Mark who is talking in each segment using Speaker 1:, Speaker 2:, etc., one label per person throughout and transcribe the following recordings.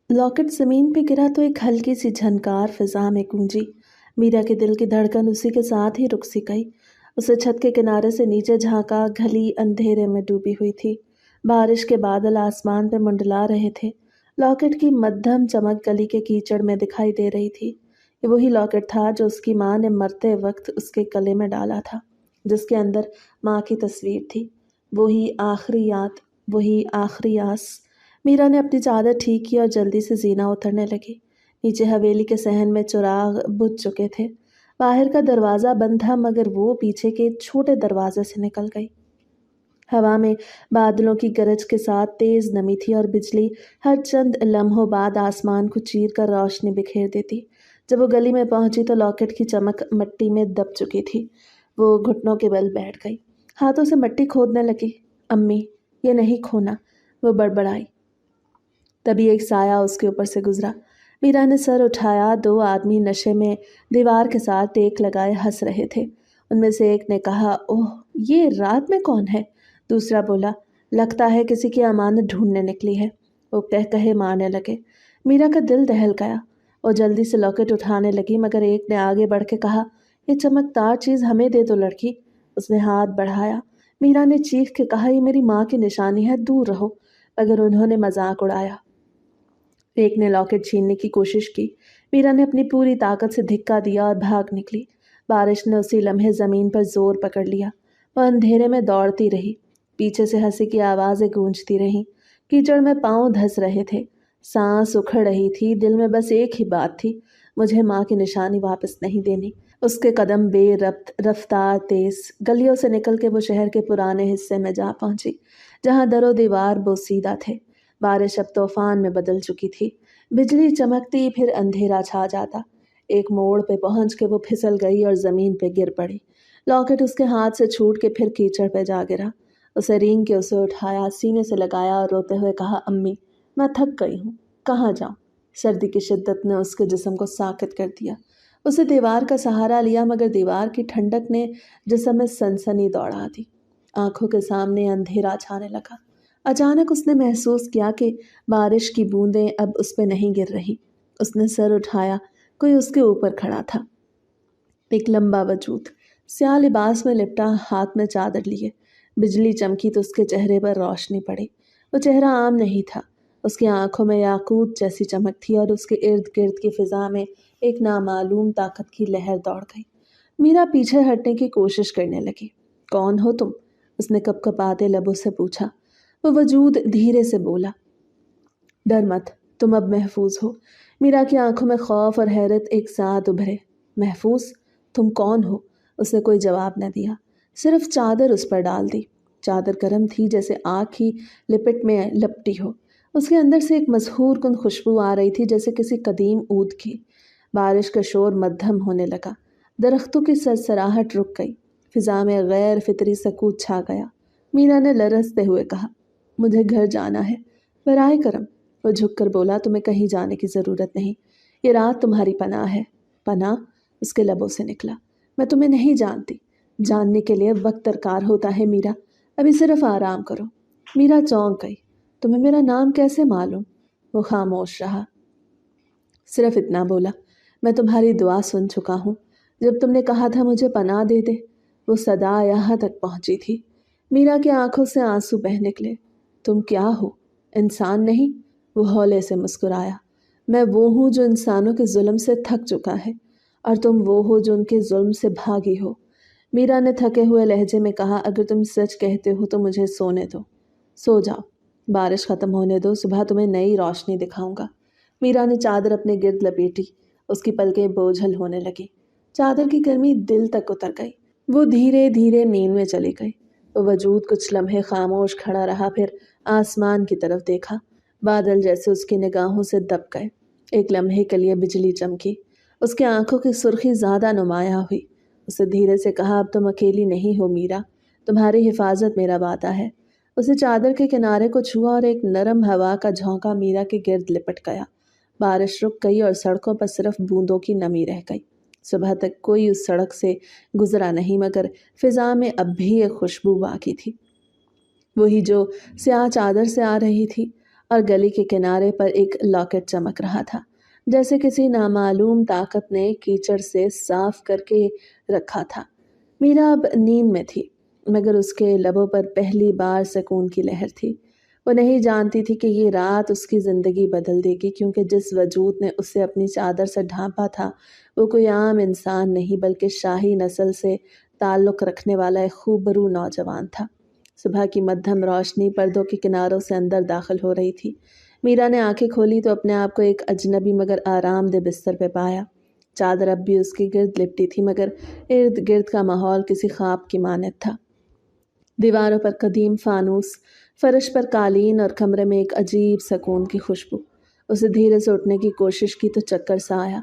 Speaker 1: Locket ज़मीन पे गिरा तो एक हल्की सी झनकार फिजा में गूंजी। मीरा के दिल की धड़कन उसी के साथ ही रुक सी गई। उसे छत के किनारे से नीचे झांका, गली अंधेरे में डूबी हुई थी। बारिश के बादल आसमान पे मंडला रहे थे। लॉकेट की मध्यम चमक गली के कीचड़ में दिखाई दे रही थी। ये वही लॉकेट था जो उसकी माँ ने मरते वक्त उसके गले में डाला था, जिसके अंदर माँ की तस्वीर थी। वही आखिरी याद, वही आखिरी आस। मीरा ने अपनी चादर ठीक की और जल्दी से जीना उतरने लगी। नीचे हवेली के सहन में चिराग बुझ चुके थे। बाहर का दरवाज़ा बंद था, मगर वो पीछे के छोटे दरवाजे से निकल गई। हवा में बादलों की गरज के साथ तेज नमी थी और बिजली हर चंद लम्हों बाद आसमान को चीर कर रोशनी बिखेर देती। जब वो गली में पहुंची तो लॉकेट की चमक मिट्टी में दब चुकी थी। वो घुटनों के बल बैठ गई, हाथों से मिट्टी खोदने लगी। अम्मी, ये नहीं खोना, वो बड़बड़ाई। तभी एक साया उसके ऊपर से गुजरा। मीरा ने सर उठाया। दो आदमी नशे में दीवार के साथ टेक लगाए हंस रहे थे। उनमें से एक ने कहा, ओह, ये रात में कौन है? दूसरा बोला, लगता है किसी की अमानत ढूंढने निकली है। वो कह कहे मारने लगे। मीरा का दिल दहल गया। वो जल्दी से लॉकेट उठाने लगी, मगर एक ने आगे बढ़ के कहा, ये चमकदार चीज़ हमें दे दो लड़की। उसने हाथ बढ़ाया। मीरा ने चीख के कहा, ये मेरी माँ की निशानी है, दूर रहो। मगर उन्होंने मजाक उड़ाया। एक ने लॉकेट छीनने की कोशिश की। मीरा ने अपनी पूरी ताकत से धिक्का दिया और भाग निकली। बारिश ने उसी लम्हे ज़मीन पर जोर पकड़ लिया। वह अंधेरे में दौड़ती रही। पीछे से हंसी की आवाज़ें गूंजती रहीं। कीचड़ में पाँव धंस रहे थे। सांस उखड़ रही थी। दिल में बस एक ही बात थी, मुझे माँ की निशानी वापस नहीं देनी। उसके कदम बेरफ्त रफ्तार तेज गलियों से निकल के वो शहर के पुराने हिस्से में जा पहुंची, जहाँ दरो दीवार बोसीदा थे। बारिश अब तूफान में बदल चुकी थी। बिजली चमकती, फिर अंधेरा छा जाता। एक मोड़ पे पहुंच के वो फिसल गई और जमीन पे गिर पड़ी। लॉकेट उसके हाथ से छूट के फिर कीचड़ पे जा गिरा। उसे रींग के उसे उठाया, सीने से लगाया और रोते हुए कहा, अम्मी, मैं थक गई हूँ, कहाँ जाऊँ? सर्दी की शिद्दत ने उसके जिस्म को साकित कर दिया। उसे दीवार का सहारा लिया, मगर दीवार की ठंडक ने जिस्म में सनसनी दौड़ा दी। आंखों के सामने अंधेरा छाने लगा। अचानक उसने महसूस किया कि बारिश की बूंदें अब उस पर नहीं गिर रही। उसने सर उठाया। कोई उसके ऊपर खड़ा था, एक लंबा वजूद, स्याह लिबास में लिपटा, हाथ में चादर लिए। बिजली चमकी तो उसके चेहरे पर रोशनी पड़ी। वो चेहरा आम नहीं था। उसकी आंखों में याकूत जैसी चमक थी और उसके इर्द गिर्द की फिजा में एक नामालूम ताकत की लहर दौड़ गई। मीरा पीछे हटने की कोशिश करने लगी। कौन हो तुम? उसने कपकपाते लबों से पूछा। वो वजूद धीरे से बोला, डर मत, तुम अब महफूज हो। मीरा की आंखों में खौफ और हैरत एक साथ उभरे। महफूज? तुम कौन हो? उसने कोई जवाब न दिया, सिर्फ चादर उस पर डाल दी। चादर गर्म थी, जैसे आग की लिपट में लपटी हो। उसके अंदर से एक मसहूर कुन खुशबू आ रही थी, जैसे किसी कदीम ऊद की। बारिश का शोर मद्धम होने लगा। दरख्तों की सरसराहट रुक गई। फिजा में गैर फितरी सकूत छा गया। मीरा ने लरसते हुए कहा, मुझे घर जाना है, बराए करम। वो झुककर बोला, तुम्हें कहीं जाने की ज़रूरत नहीं, ये रात तुम्हारी पनाह है। पनाह? उसके लबों से निकला। मैं तुम्हें नहीं जानती। जानने के लिए वक्त दरकार होता है मीरा, अभी सिर्फ आराम करो। मीरा चौंक गई। तुम्हें मेरा नाम कैसे मालूम? वो खामोश रहा, सिर्फ इतना बोला, मैं तुम्हारी दुआ सुन चुका हूँ। जब तुमने कहा था मुझे पनाह दे दे, वो सदा यहाँ तक पहुँची थी। मीरा की आंखों से आंसू बह निकले। तुम क्या हो, इंसान नहीं? वो हौले से मुस्कुराया। मैं वो हूँ जो इंसानों के जुल्म से थक चुका है, और तुम वो हो जो उनके जुल्म से भागी हो। मीरा ने थके हुए लहजे में कहा, अगर तुम सच कहते हो तो मुझे सोने दो। सो जाओ, बारिश ख़त्म होने दो, सुबह तुम्हें नई रोशनी दिखाऊंगा। मीरा ने चादर अपने गिर्द लपेटी। उसकी पलकें बोझल होने लगी। चादर की गर्मी दिल तक उतर गई। वो धीरे धीरे नींद में चली गई। वो वजूद कुछ लम्हे खामोश खड़ा रहा, फिर आसमान की तरफ देखा। बादल जैसे उसकी निगाहों से दब गए। एक लम्हे के लिए बिजली चमकी। उसकी आंखों की सुर्खी ज़्यादा नुमाया हुई। उसे धीरे से कहा, अब तुम अकेली नहीं हो मीरा, तुम्हारी हिफाजत मेरा वादा है। उसे चादर के किनारे को छुआ और एक नरम हवा का झोंका मीरा के गिर्द लिपट गया। बारिश रुक गई और सड़कों पर सिर्फ बूंदों की नमी रह गई। सुबह तक कोई उस सड़क से गुजरा नहीं, मगर फिजा में अब भी एक खुशबू बाकी थी, वही जो स्याह चादर से आ रही थी। और गली के किनारे पर एक लॉकेट चमक रहा था, जैसे किसी नामालूम ताकत ने कीचड़ से साफ करके रखा था। मीरा अब नींद में थी, मगर उसके लबों पर पहली बार सुकून की लहर थी। वो नहीं जानती थी कि ये रात उसकी ज़िंदगी बदल देगी, क्योंकि जिस वजूद ने उसे अपनी चादर से ढांपा था वो कोई आम इंसान नहीं, बल्कि शाही नस्ल से ताल्लुक़ रखने वाला एक खूबरू नौजवान था। सुबह की मध्यम रोशनी पर्दों के किनारों से अंदर दाखिल हो रही थी। मीरा ने आंखें खोली तो अपने आप को एक अजनबी मगर आरामदेह बिस्तर पे पाया। चादर अब भी उसके गिर्द लिपटी थी, मगर इर्द गिर्द का माहौल किसी ख्वाब की मानद था। दीवारों पर कदीम फानूस, फर्श पर कालीन और कमरे में एक अजीब सुकून की खुशबू। उसे धीरे से उठने की कोशिश की तो चक्कर सा आया।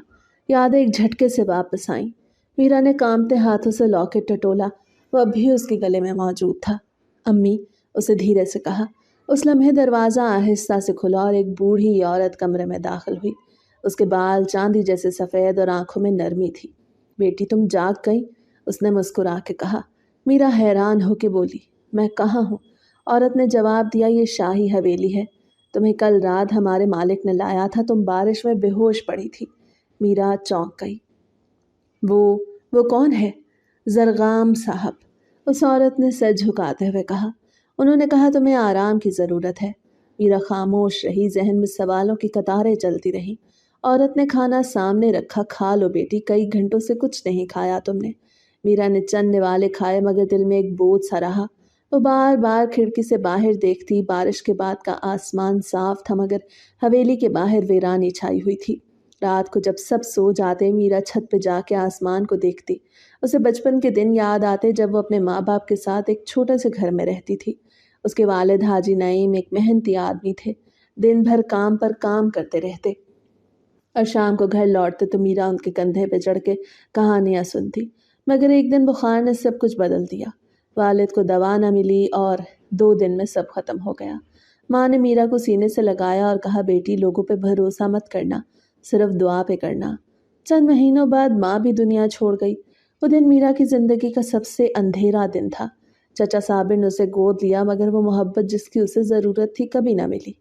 Speaker 1: यादें एक झटके से वापस आईं। मीरा ने कांपते हाथों से लॉकेट टटोला। वो अभी उसके गले में मौजूद था। अम्मी, उसे धीरे से कहा। उस लम्हे दरवाज़ा आहिस्ता से खुला और एक बूढ़ी औरत कमरे में दाखिल हुई। उसके बाल चांदी जैसे सफ़ेद और आंखों में नरमी थी। बेटी, तुम जाग गई? उसने मुस्कुरा के कहा। मीरा हैरान होके बोली, मैं कहाँ हूँ? औरत ने जवाब दिया, ये शाही हवेली है। तुम्हें कल रात हमारे मालिक ने लाया था, तुम बारिश में बेहोश पड़ी थी। मीरा चौंक गई। वो कौन है? जरगाम साहब, उस औरत ने सर झुकाते हुए कहा। उन्होंने कहा तुम्हें आराम की ज़रूरत है। मीरा खामोश रही, जहन में सवालों की कतारें चलती रहीं। औरत ने खाना सामने रखा। खा लो बेटी, कई घंटों से कुछ नहीं खाया तुमने। मीरा ने चंद निवाले खाए, मगर दिल में एक बोझ सा रहा। वो बार बार खिड़की से बाहर देखती। बारिश के बाद का आसमान साफ था, मगर हवेली के बाहर वीरानी छाई हुई थी। रात को जब सब सो जाते, मीरा छत पे जाके आसमान को देखती। उसे बचपन के दिन याद आते जब वो अपने माँ बाप के साथ एक छोटे से घर में रहती थी। उसके वालिद हाजी नईम एक मेहनती आदमी थे। दिन भर काम पर काम करते रहते और शाम को घर लौटते तो मीरा उनके कंधे पे चढ़ के कहानियाँ सुनती। मगर एक दिन बुखार ने सब कुछ बदल दिया। वालिद को दवा न मिली और 2 दिन में सब खत्म हो गया। माँ ने मीरा को सीने से लगाया और कहा, बेटी, लोगों पे भरोसा मत करना, सिर्फ दुआ पे करना। चंद महीनों बाद माँ भी दुनिया छोड़ गई। वो दिन मीरा की ज़िंदगी का सबसे अंधेरा दिन था। चचा साबिर ने उसे गोद लिया, मगर वो मोहब्बत जिसकी उसे ज़रूरत थी कभी ना मिली।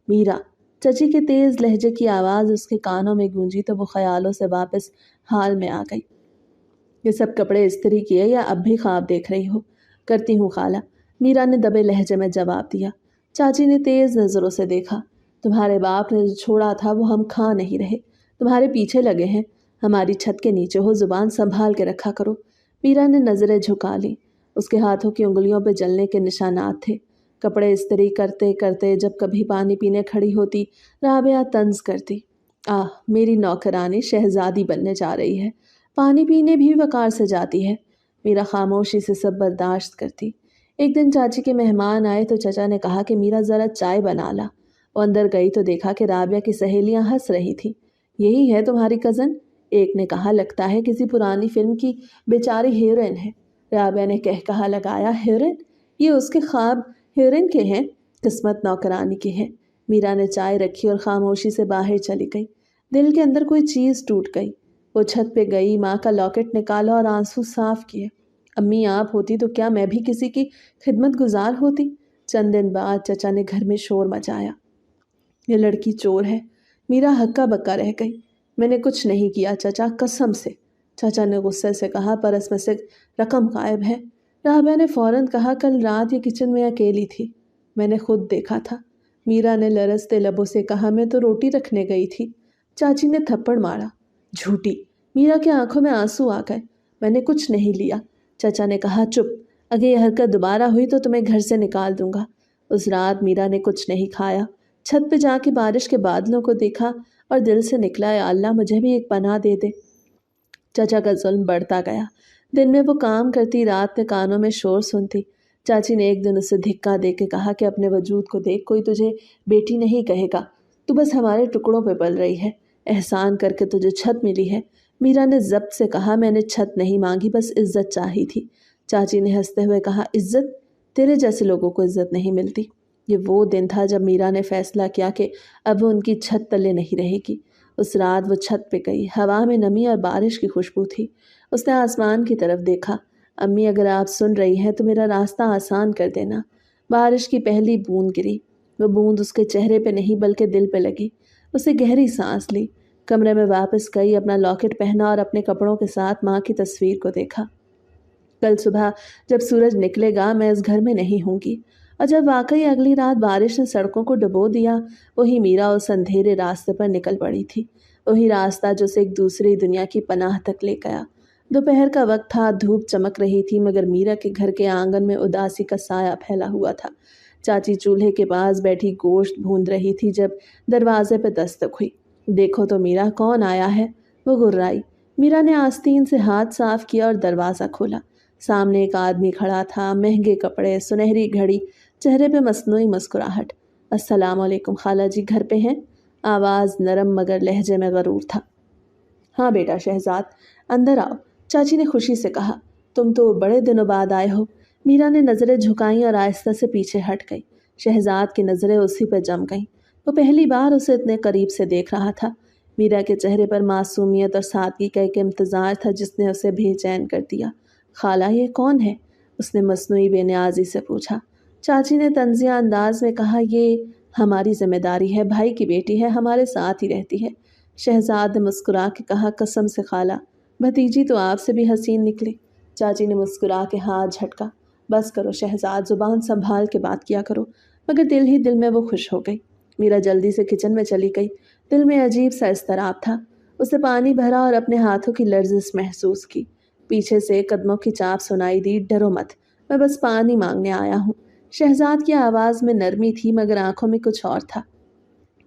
Speaker 1: मीरा, चची के तेज़ लहजे की आवाज़ उसके कानों में गूंजी तो वो ख्यालों से वापस हाल में आ गई। ये सब कपड़े इस्त्री किए या अब भी ख्वाब देख रही हो? करती हूँ खाला, मीरा ने दबे लहजे में जवाब दिया। चाची ने तेज़ नज़रों से देखा। तुम्हारे बाप ने जो छोड़ा था वो हम खा नहीं रहे, तुम्हारे पीछे लगे हैं। हमारी छत के नीचे हो, जुबान संभाल के रखा करो। मीरा ने नज़रें झुका ली। उसके हाथों की उंगलियों पर जलने के निशानात थे। कपड़े इस्त्री करते करते जब कभी पानी पीने खड़ी होती, राबिया तंज करती, आह, मेरी नौकरानी शहजादी बनने जा रही है, पानी पीने भी वकार से जाती है। मीरा खामोशी से सब बर्दाश्त करती। एक दिन चाची के मेहमान आए तो चचा ने कहा कि मीरा ज़रा चाय बना ला। वो अंदर गई तो देखा कि राबिया की सहेलियां हंस रही थी। यही है तुम्हारी कज़न? एक ने कहा, लगता है किसी पुरानी फिल्म की बेचारी हीरोइन है। राबिया ने कह कहा लगाया, हीरोइन? ये उसके ख्वाब हीरोइन के हैं, किस्मत नौकरानी की है। मीरा ने चाय रखी और खामोशी से बाहर चली गई। दिल के अंदर कोई चीज़ टूट गई। वो छत पे गई, माँ का लॉकेट निकाला और आंसू साफ किए। अम्मी आप होती तो क्या मैं भी किसी की खिदमत गुजार होती? चंद दिन बाद चचा ने घर में शोर मचाया, ये लड़की चोर है। मीरा हक्का बक्का रह गई। मैंने कुछ नहीं किया चचा, कसम से। चाचा ने गुस्से से कहा, परस में से रकम गायब है। राबिया ने फौरन कहा, कल रात ये किचन में अकेली थी, मैंने खुद देखा था। मीरा ने लरसते लबों से कहा, मैं तो रोटी रखने गई थी। चाची ने थप्पड़ मारा। झूठी। मीरा की आंखों में आंसू आ गए। मैंने कुछ नहीं लिया। चाचा ने कहा, चुप, अगर यह हरकत दोबारा हुई तो तुम्हें घर से निकाल दूंगा। उस रात मीरा ने कुछ नहीं खाया। छत पे जाके बारिश के बादलों को देखा और दिल से निकला, या अल्लाह मुझे भी एक पनाह दे दे। चाचा का जुल्म बढ़ता गया। दिन में वो काम करती, रात में कानों में शोर सुनती। चाची ने एक दिन उसे धिक्का दे के कहा कि अपने वजूद को देख, कोई तुझे बेटी नहीं कहेगा, तू बस हमारे टुकड़ों पे पल रही है। एहसान करके तुझे छत मिली है। मीरा ने ज़ब्त से कहा, मैंने छत नहीं मांगी, बस इज्जत चाही थी। चाची ने हंसते हुए कहा, इज्जत? तेरे जैसे लोगों को इज्जत नहीं मिलती। ये वो दिन था जब मीरा ने फैसला किया कि अब वो उनकी छत तले नहीं रहेगी। उस रात वो छत पे गई। हवा में नमी और बारिश की खुशबू थी। उसने आसमान की तरफ देखा। अम्मी, अगर आप सुन रही हैं तो मेरा रास्ता आसान कर देना। बारिश की पहली बूंद गिरी। وہ बूंद उसके चेहरे पे नहीं बल्कि दिल पे लगी। उसे गहरी सांस ली, कमरे में वापस गई, अपना लॉकेट पहना और अपने कपड़ों के साथ माँ की तस्वीर को देखा। कल सुबह जब सूरज निकलेगा मैं इस घर में नहीं होंगी। और जब वाकई अगली रात बारिश ने सड़कों को डुबो दिया, वही मीरा उस अंधेरे रास्ते पर निकल पड़ी थी। वही रास्ता जो उसे एक दूसरी दुनिया की पनाह तक ले गया। दोपहर का वक्त था, धूप चमक रही थी, मगर मीरा के घर के आंगन में उदासी का साया फैला हुआ था। चाची चूल्हे के पास बैठी गोश्त भून रही थी जब दरवाजे पर दस्तक हुई। देखो तो मीरा, कौन आया है? वो गुर्राई। मीरा ने आस्तीन से हाथ साफ किया और दरवाज़ा खोला। सामने एक आदमी खड़ा था, महंगे कपड़े, सुनहरी घड़ी, चेहरे पे मसनूई मुस्कुराहट। अस्सलाम वालेकुम खाला जी, घर पे हैं? आवाज़ नरम मगर लहजे में गरूर था। हाँ बेटा शहजाद, अंदर आओ, चाची ने खुशी से कहा। तुम तो बड़े दिनों बाद आए हो। मीरा ने नज़रें झुकाईं और आहिस्ता से पीछे हट गई। शहजाद की नज़रें उसी पर जम गईं। वो पहली बार उसे इतने करीब से देख रहा था। मीरा के चेहरे पर मासूमियत और सादगी का एक इम्तज़ार था जिसने उसे बेचैन कर दिया। खाला, ये कौन है? उसने मसनूई बेनियाजी से पूछा। चाची ने तंजिया अंदाज में कहा, ये हमारी जिम्मेदारी है, भाई की बेटी है, हमारे साथ ही रहती है। शहजाद ने मुस्कुरा के कहा, कसम से खाला, भतीजी तो आपसे भी हसीन निकली। चाची ने मुस्कुरा के हाथ झटका। बस करो शहजाद, जुबान संभाल के बात किया करो। मगर दिल ही दिल में वो खुश हो गई। मीरा जल्दी से किचन में चली गई। दिल में अजीब सा इस्तराब था। उसे पानी भरा और अपने हाथों की लर्जिश महसूस की। पीछे से कदमों की चाप सुनाई दी। डरो मत, मैं बस पानी मांगने आया हूँ। शहजाद की आवाज़ में नरमी थी मगर आंखों में कुछ और था।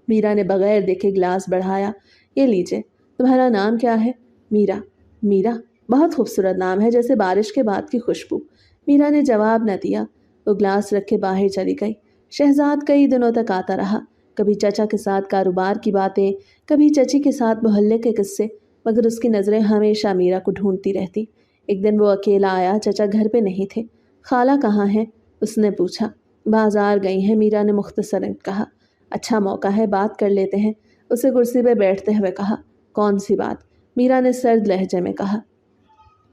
Speaker 1: मीरा ने बगैर देखे गिलास बढ़ाया। ये लीजिए। तुम्हारा नाम क्या है? मीरा। मीरा, बहुत खूबसूरत नाम है, जैसे बारिश के बाद की खुशबू। मीरा ने जवाब न दिया। वो गिलास रख के बाहर चली गई। शहजाद कई दिनों तक आता रहा। कभी चाचा के साथ कारोबार की बातें, कभी चची के साथ मोहल्ले के किस्से, मगर उसकी नज़रें हमेशा मीरा को ढूंढती रहती। एक दिन वो अकेला आया। चचा घर पे नहीं थे। खाला कहाँ हैं? उसने पूछा। बाजार गई हैं, मीरा ने मुख्तसरन कहा। अच्छा मौका है, बात कर लेते हैं, उसे कुर्सी पर बैठते हुए कहा। कौन सी बात? मीरा ने सर्द लहजे में कहा।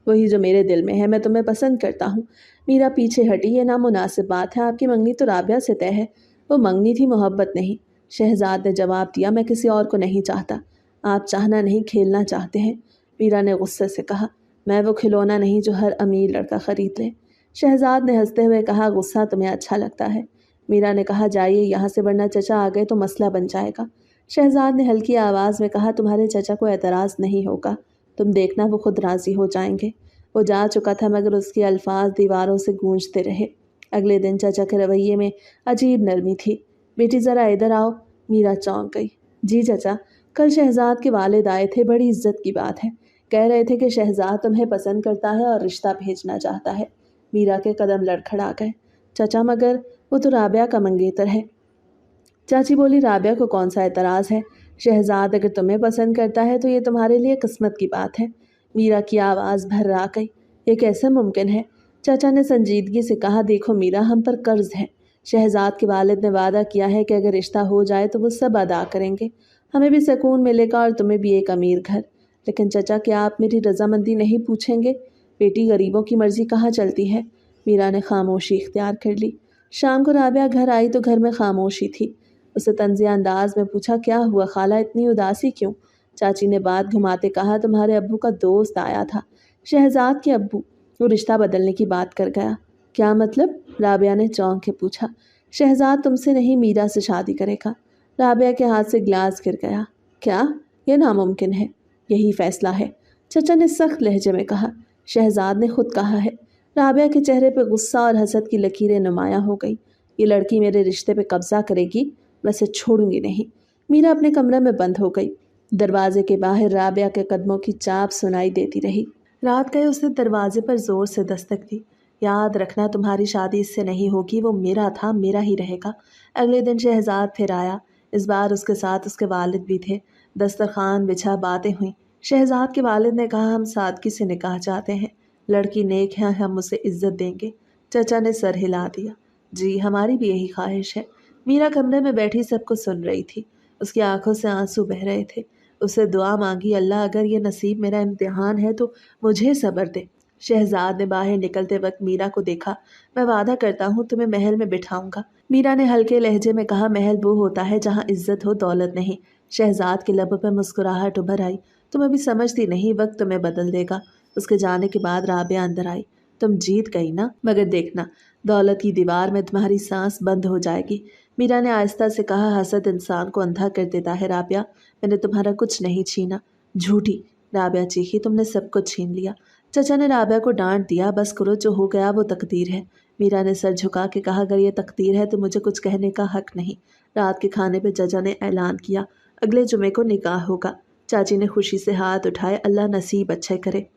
Speaker 1: वही जो मेरे दिल में है, मैं तुम्हें पसंद करता हूँ। मीरा पीछे हटी। ये नामुनासिब बात है, आपकी मंगनी तो राबिया से तय है। वो मंगनी थी, मोहब्बत नहीं। शहजाद ने जवाब दिया। मैं किसी और को नहीं चाहता। आप चाहना नहीं, खेलना चाहते हैं। मीरा ने गुस्से से कहा। मैं वो खिलौना नहीं जो हर अमीर लड़का खरीद ले। शहजाद ने हंसते हुए कहा, गुस्सा तुम्हें अच्छा लगता है। मीरा ने कहा, जाइए यहाँ से, वरना चचा आ गए तो मसला बन जाएगा। शहजाद ने हल्की आवाज़ में कहा, तुम्हारे चचा को एतराज़ नहीं होगा, तुम देखना वो खुद राज़ी हो जाएंगे। वो जा चुका था मगर उसके अल्फाज दीवारों से गूंजते रहे। अगले दिन चाचा के रवैये में अजीब नरमी थी। बेटी ज़रा इधर आओ। मीरा चौंक गई। जी चाचा, कल शहजाद के वालिद आए थे, बड़ी इज्जत की बात है। कह रहे थे कि शहजाद तुम्हें पसंद करता है और रिश्ता भेजना चाहता है। मीरा के कदम लड़खड़ा गए। चाचा, मगर वो तो राबिया का मंगेतर है। चाची बोली, राबिया को कौन सा एतराज़ है? शहजाद अगर तुम्हें पसंद करता है तो ये तुम्हारे लिए किस्मत की बात है। मीरा की आवाज़ भर्रा गई। ये कैसे मुमकिन है? चाचा ने संजीदगी से कहा, देखो मीरा, हम पर कर्ज है। शहजाद के वालिद ने वादा किया है कि अगर रिश्ता हो जाए तो वो सब अदा करेंगे। हमें भी सुकून मिलेगा और तुम्हें भी एक अमीर घर। लेकिन चाचा, क्या आप मेरी रजामंदी नहीं पूछेंगे? बेटी, गरीबों की मर्जी कहाँ चलती है। मीरा ने खामोशी इख्तियार कर ली। शाम को राबिया घर आई तो घर में खामोशी थी। उसे तंजिया अंदाज में पूछा, क्या हुआ खाला, इतनी उदासी क्यों? चाची ने बात घुमाते कहा, तुम्हारे अब्बू का दोस्त आया था। शहजाद के अब्बू? वो रिश्ता बदलने की बात कर गया। क्या मतलब? राबिया ने चौंक के पूछा। शहजाद तुमसे नहीं, मीरा से शादी करेगा। राबिया के हाथ से गिलास गिर गया। क्या? यह नामुमकिन है। यही फैसला है, चचा ने सख्त लहजे में कहा। शहजाद ने खुद कहा है। राबिया के चेहरे पर गुस्सा और हसद की लकीरें नुमायां हो गई। ये लड़की मेरे रिश्ते पे कब्जा करेगी, मैं इसे छोड़ूंगी नहीं। मीरा अपने कमरे में बंद हो गई। दरवाजे के बाहर राबिया के कदमों की चाप सुनाई देती रही। रात गए उसने दरवाजे पर जोर से दस्तक दी। याद रखना, तुम्हारी शादी इससे नहीं होगी, वो मेरा था, मेरा ही रहेगा। अगले दिन शहजाद फिर आया। इस बार उसके साथ उसके वालिद भी थे। दस्तरखान बिछा, बातें हुई। शहजाद के वालिद ने कहा, हम सादगी से निकाह चाहते हैं, लड़की नेक है, हम उसे इज्जत देंगे। चचा ने सर हिला दिया। जी, हमारी भी यही ख्वाहिश है। मीरा कमरे में बैठी सबको सुन रही थी। उसकी आंखों से आंसू बह रहे थे। उसे दुआ मांगी, अल्लाह, अगर ये नसीब मेरा इम्तिहान है तो मुझे सब्र दे। शहजाद ने बाहर निकलते वक्त मीरा को देखा। मैं वादा करता हूँ तुम्हें महल में बिठाऊंगा। मीरा ने हल्के लहजे में कहा, महल वो होता है जहाँ इज्जत हो, दौलत नहीं। शहजाद के लबों पर मुस्कुराहट उभर आई। तुम अभी समझती नहीं, वक्त तुम्हें बदल देगा। उसके जाने के बाद राबिया अंदर आई। तुम जीत गई ना, मगर देखना दौलत की दीवार में तुम्हारी सांस बंद हो जाएगी। मीरा ने आहिस्ता से कहा, हसद इंसान को अंधा कर देता है राबिया, मैंने तुम्हारा कुछ नहीं छीना। झूठी, राबिया चीखी, तुमने सब कुछ छीन लिया। चचा ने राबिया को डांट दिया, बस करो, जो हो गया वो तकदीर है। मीरा ने सर झुका के कहा, अगर ये तकदीर है तो मुझे कुछ कहने का हक नहीं। रात के खाने पे चचा ने ऐलान किया, अगले जुमे को निकाह होगा। चाची ने खुशी से हाथ उठाए, अल्लाह नसीब अच्छे करे।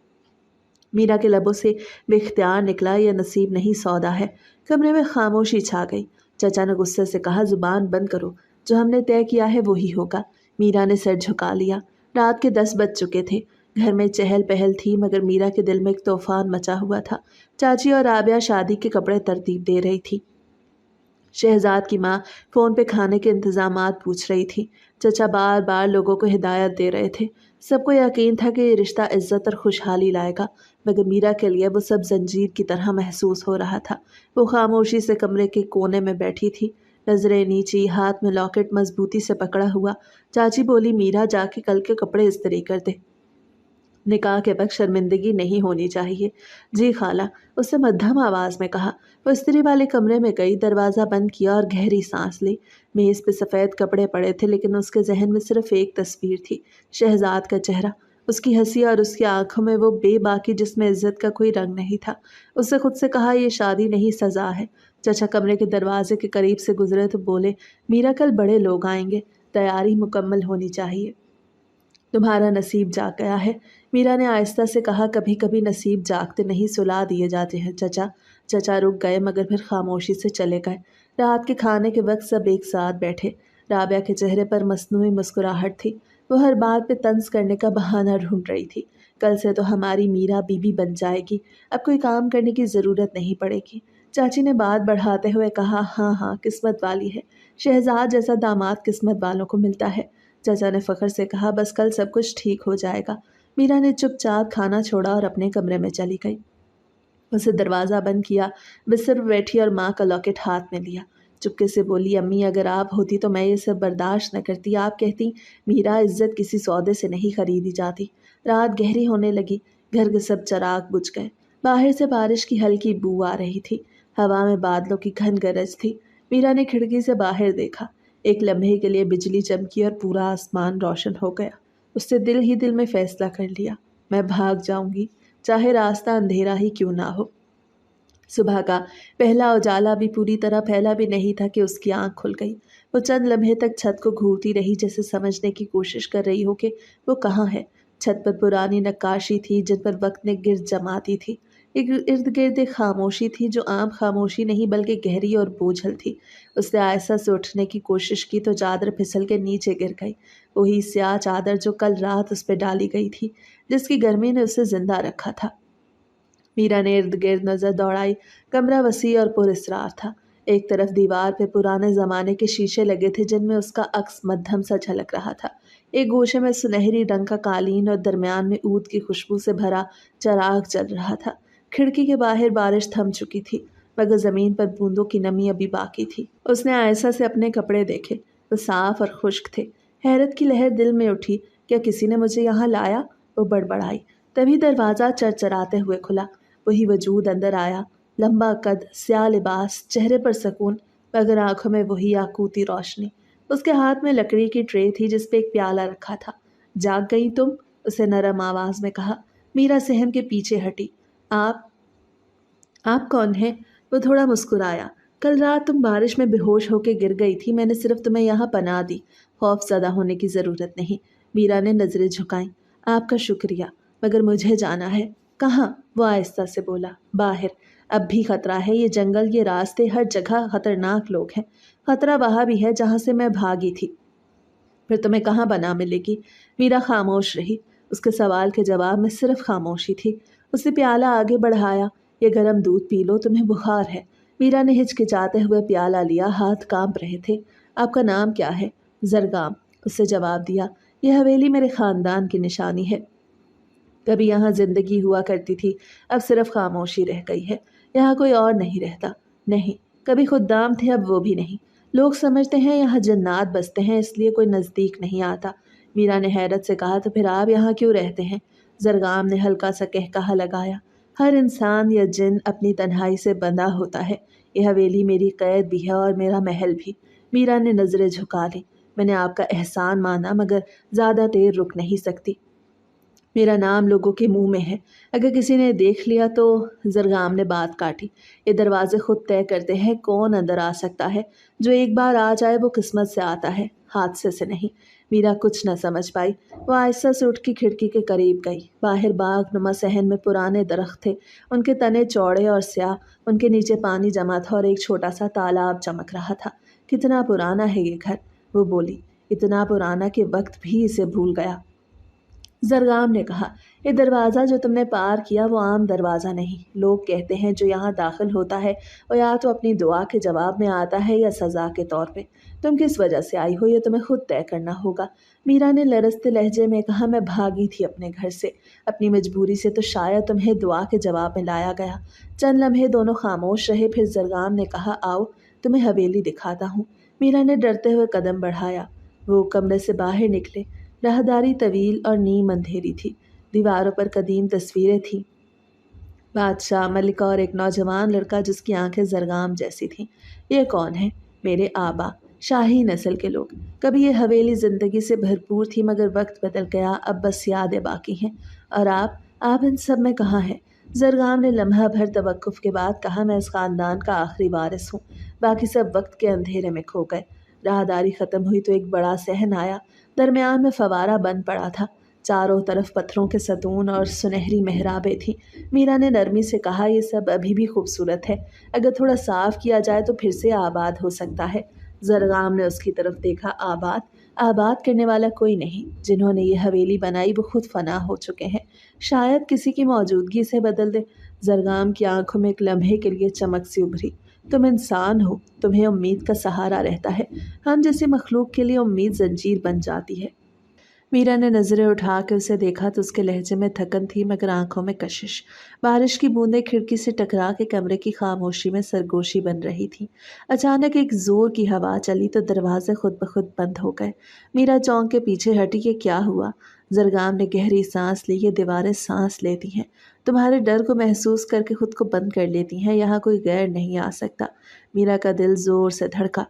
Speaker 1: मीरा के लबों से बेख्तियार निकला, यह नसीब नहीं सौदा है। कमरे में खामोशी छा गई। चचा ने गुस्से से कहा, जुबान बंद करो, जो हमने तय किया है वही होगा। मीरा ने सर झुका लिया। रात के 10 बज चुके थे। घर में चहल पहल थी, मगर मीरा के दिल में एक तूफान मचा हुआ था। चाची और राबिया शादी के कपड़े तरतीब दे रही थी। शहजाद की माँ फ़ोन पे खाने के इंतज़ामात पूछ रही थी। चचा बार बार लोगों को हिदायत दे रहे थे। सबको यकीन था कि ये रिश्ता इज्जत और खुशहाली लाएगा, मगर मीरा के लिए वो सब जंजीर की तरह महसूस हो रहा था। वो खामोशी से कमरे के कोने में बैठी थी, नजरें नीची, हाथ में लॉकेट मजबूती से पकड़ा हुआ। चाची बोली, मीरा जाके कल के कपड़े इस्त्री कर दे, निकाह के वक्त शर्मिंदगी नहीं होनी चाहिए। जी खाला, उससे मध्यम आवाज़ में कहा। वो इस्त्री वाले कमरे में गई, दरवाज़ा बंद किया और गहरी सांस ली। मेज़ पे सफ़ेद कपड़े पड़े थे, लेकिन उसके जहन में सिर्फ एक तस्वीर थी, शहजाद का चेहरा, उसकी हंसी और उसकी आंखों में वो बेबाकी जिसमें इज्जत का कोई रंग नहीं था। उससे खुद से कहा, ये शादी नहीं, सज़ा है। चचा कमरे के दरवाजे के करीब से गुजरे तो बोले, मीरा कल बड़े लोग आएंगे, तैयारी मुकम्मल होनी चाहिए। तुम्हारा नसीब जाग गया है, मीरा ने आहिस्ता से कहा। कभी कभी नसीब जागते नहीं, सुला दिए जाते हैं चचा। चचा रुक गए, मगर फिर खामोशी से चले गए। रात के खाने के वक्त सब एक साथ बैठे। राबिया के चेहरे पर मसनूई मुस्कुराहट थी। वो हर बात पे तंज करने का बहाना ढूंढ रही थी। कल से तो हमारी मीरा बीबी बन जाएगी, अब कोई काम करने की ज़रूरत नहीं पड़ेगी। चाची ने बात बढ़ाते हुए कहा, हाँ हाँ, किस्मत वाली है, शहजाद जैसा दामाद किस्मत वालों को मिलता है। चाचा ने फ़ख्र से कहा, बस कल सब कुछ ठीक हो जाएगा। मीरा ने चुपचाप खाना छोड़ा और अपने कमरे में चली गई। उसे दरवाज़ा बंद किया, बिस्तर पर बैठी और माँ का लॉकेट हाथ में लिया। चुपके से बोली, अम्मी, अगर आप होती तो मैं ये सब बर्दाश्त न करती। आप कहती, मीरा, इज्जत किसी सौदे से नहीं खरीदी जाती। रात गहरी होने लगी। घर के सब चिराग बुझ गए। बाहर से बारिश की हल्की बू आ रही थी। हवा में बादलों की घन गरज थी। मीरा ने खिड़की से बाहर देखा। एक लम्हे के लिए बिजली चमकी और पूरा आसमान रोशन हो गया। उसने दिल ही दिल में फैसला कर लिया, मैं भाग जाऊंगी, चाहे रास्ता अंधेरा ही क्यों ना हो। सुबह का पहला उजाला भी पूरी तरह फैला भी नहीं था कि उसकी आंख खुल गई। वो चंद लम्हे तक छत को घूरती रही, जैसे समझने की कोशिश कर रही हो कि वो कहाँ है। छत पर पुरानी नक्काशी थी जिन पर वक्त ने गिरद जमाती थी। इर्द गिर्द एक खामोशी थी जो आम खामोशी नहीं बल्कि गहरी और बोझल थी। उसने आयसा से उठने की कोशिश की तो चादर फिसल के नीचे गिर गई। वही स्याह चादर जो कल रात उस पर डाली गई थी, जिसकी गर्मी ने उसे जिंदा रखा था। मीरा ने इर्द गिर्द नजर दौड़ाई। कमरा वसी और पुरस्रार था। एक तरफ दीवार पे पुराने जमाने के शीशे लगे थे जिनमें उसका अक्स मध्यम सा झलक रहा था। एक गोशे में सुनहरी रंग का कालीन और दरमियान में ऊद की खुशबू से भरा चराग जल रहा था। खिड़की के बाहर बारिश थम चुकी थी, मगर जमीन पर बूंदों की नमी अभी बाकी थी। उसने आयसा से अपने कपड़े देखे, वो साफ और खुश्क थे। हैरत की लहर दिल में उठी, क्या किसी ने मुझे यहाँ लाया? वो बड़बड़ाई। तभी दरवाज़ा चरचराते हुए खुला। वही वजूद अंदर आया, लंबा कद, स्याह लिबास, चेहरे पर सुकून, मगर आंखों में वही याकूती रोशनी। उसके हाथ में लकड़ी की ट्रे थी जिस पे एक प्याला रखा था। जाग गई तुम? उसे नरम आवाज में कहा। मीरा सहम के पीछे हटी। आप कौन हैं? वो थोड़ा मुस्कुराया। कल रात तुम बारिश में बेहोश होकर गिर गई थी, मैंने सिर्फ तुम्हें यहाँ पनाह दी। खौफ ज़दा होने की ज़रूरत नहीं। मीरा ने नज़रें झुकाईं। आपका शुक्रिया, मगर मुझे जाना है। कहाँ? वो आहिस्ता से बोला। बाहर। अब भी खतरा है, ये जंगल, ये रास्ते, हर जगह खतरनाक लोग हैं। खतरा वहाँ भी है जहाँ से मैं भागी थी। फिर तुम्हें कहाँ बना मिलेगी? मीरा खामोश रही। उसके सवाल के जवाब में सिर्फ खामोशी थी। उसने प्याला आगे बढ़ाया। ये गर्म दूध पी लो, तुम्हें बुखार है। मीरा ने हिचकिचाते हुए प्याला लिया, हाथ कांप रहे थे। आपका नाम क्या है? जरगाम, उससे जवाब दिया। यह हवेली मेरे खानदान की निशानी है। कभी यहाँ जिंदगी हुआ करती थी, अब सिर्फ खामोशी रह गई है। यहाँ कोई और नहीं रहता। नहीं, कभी खुद्दाम थे, अब वो भी नहीं। लोग समझते हैं यहाँ जन्नात बसते हैं, इसलिए कोई नज़दीक नहीं आता। मीरा ने हैरत से कहा, तो फिर आप यहाँ क्यों रहते हैं? जरगाम ने हल्का सा कहकहा लगाया। हर इंसान या जिन अपनी तन्हाई से बंधा होता है। यह हवेली मेरी कैद भी है और मेरा महल भी। मीरा ने नजरें झुका ली। मैंने आपका एहसान माना, मगर ज़्यादा देर रुक नहीं सकती। मेरा नाम लोगों के मुंह में है, अगर किसी ने देख लिया तो। जरगाम ने बात काटी। ये दरवाजे खुद तय करते हैं कौन अंदर आ सकता है। जो एक बार आ जाए वो किस्मत से आता है, हादसे से नहीं। मीरा कुछ न समझ पाई। वो आहिस्ता से उठ की खिड़की के करीब गई। बाहर बाग नुमा सहन में पुराने दरख्त थे, उनके तने चौड़े और स्याह। उनके नीचे पानी जमा था और एक छोटा सा तालाब चमक रहा था। कितना पुराना है ये घर, वो बोली। इतना पुराना कि वक्त भी इसे भूल गया। जरगाम ने कहा, ये दरवाज़ा जो तुमने पार किया वो आम दरवाज़ा नहीं। लोग कहते हैं जो यहाँ दाखिल होता है वो या तो अपनी दुआ के जवाब में आता है या सज़ा के तौर पे। तुम किस वजह से आई हो ये तुम्हें खुद तय करना होगा। मीरा ने लरजते लहजे में कहा, मैं भागी थी अपने घर से, अपनी मजबूरी से, तो शायद तुम्हें दुआ के जवाब में लाया गया। चंद लम्हे दोनों खामोश रहे, फिर जरगाम ने कहा, आओ तुम्हें हवेली दिखाता हूँ। मीरा ने डरते हुए कदम बढ़ाया। वो कमरे से बाहर निकले। राहदारी तवील और नीम अंधेरी थी। दीवारों पर कदीम तस्वीरें थीं, बादशाह, मलिका और एक नौजवान लड़का जिसकी आंखें जरगाम जैसी थीं। ये कौन है? मेरे आबा, शाही नस्ल के लोग। कभी ये हवेली ज़िंदगी से भरपूर थी, मगर वक्त बदल गया, अब बस यादें बाकी हैं। और आप इन सब में कहाँ हैं? जरगाम ने लम्हा भर तवक्कुफ के बाद कहा, मैं इस ख़ानदान का आखिरी वारिस हूँ। बाकी सब वक्त के अंधेरे में खो गए। राहदारी ख़त्म हुई तो एक बड़ा सहन आया। दरमियान में फवारा बन पड़ा था। चारों तरफ पत्थरों के सतून और सुनहरी मेहराबें थीं। मीरा ने नरमी से कहा, ये सब अभी भी खूबसूरत है, अगर थोड़ा साफ किया जाए तो फिर से आबाद हो सकता है। जरगाम ने उसकी तरफ देखा। आबाद? आबाद करने वाला कोई नहीं। जिन्होंने ये हवेली बनाई वो खुद फना हो चुके हैं। शायद किसी की मौजूदगी से बदल दे। जरगाम की आंखों में एक लम्हे के लिए चमक सी उभरी। तुम इंसान हो, तुम्हें उम्मीद का सहारा रहता है। हम जैसे मखलूक के लिए उम्मीद जंजीर बन जाती है। मीरा ने नज़रें उठा के उसे देखा तो उसके लहजे में थकन थी, मगर आंखों में कशिश। बारिश की बूंदें खिड़की से टकरा के कमरे की खामोशी में सरगोशी बन रही थी। अचानक एक जोर की हवा चली तो दरवाजे खुद ब खुद बंद हो गए। मीरा चौंक के पीछे हटी कि क्या हुआ। जरगाम ने गहरी सांस ली। ये दीवारें सांस लेती हैं, तुम्हारे डर को महसूस करके खुद को बंद कर लेती हैं। यहाँ कोई गैर नहीं आ सकता। मीरा का दिल जोर से धड़का।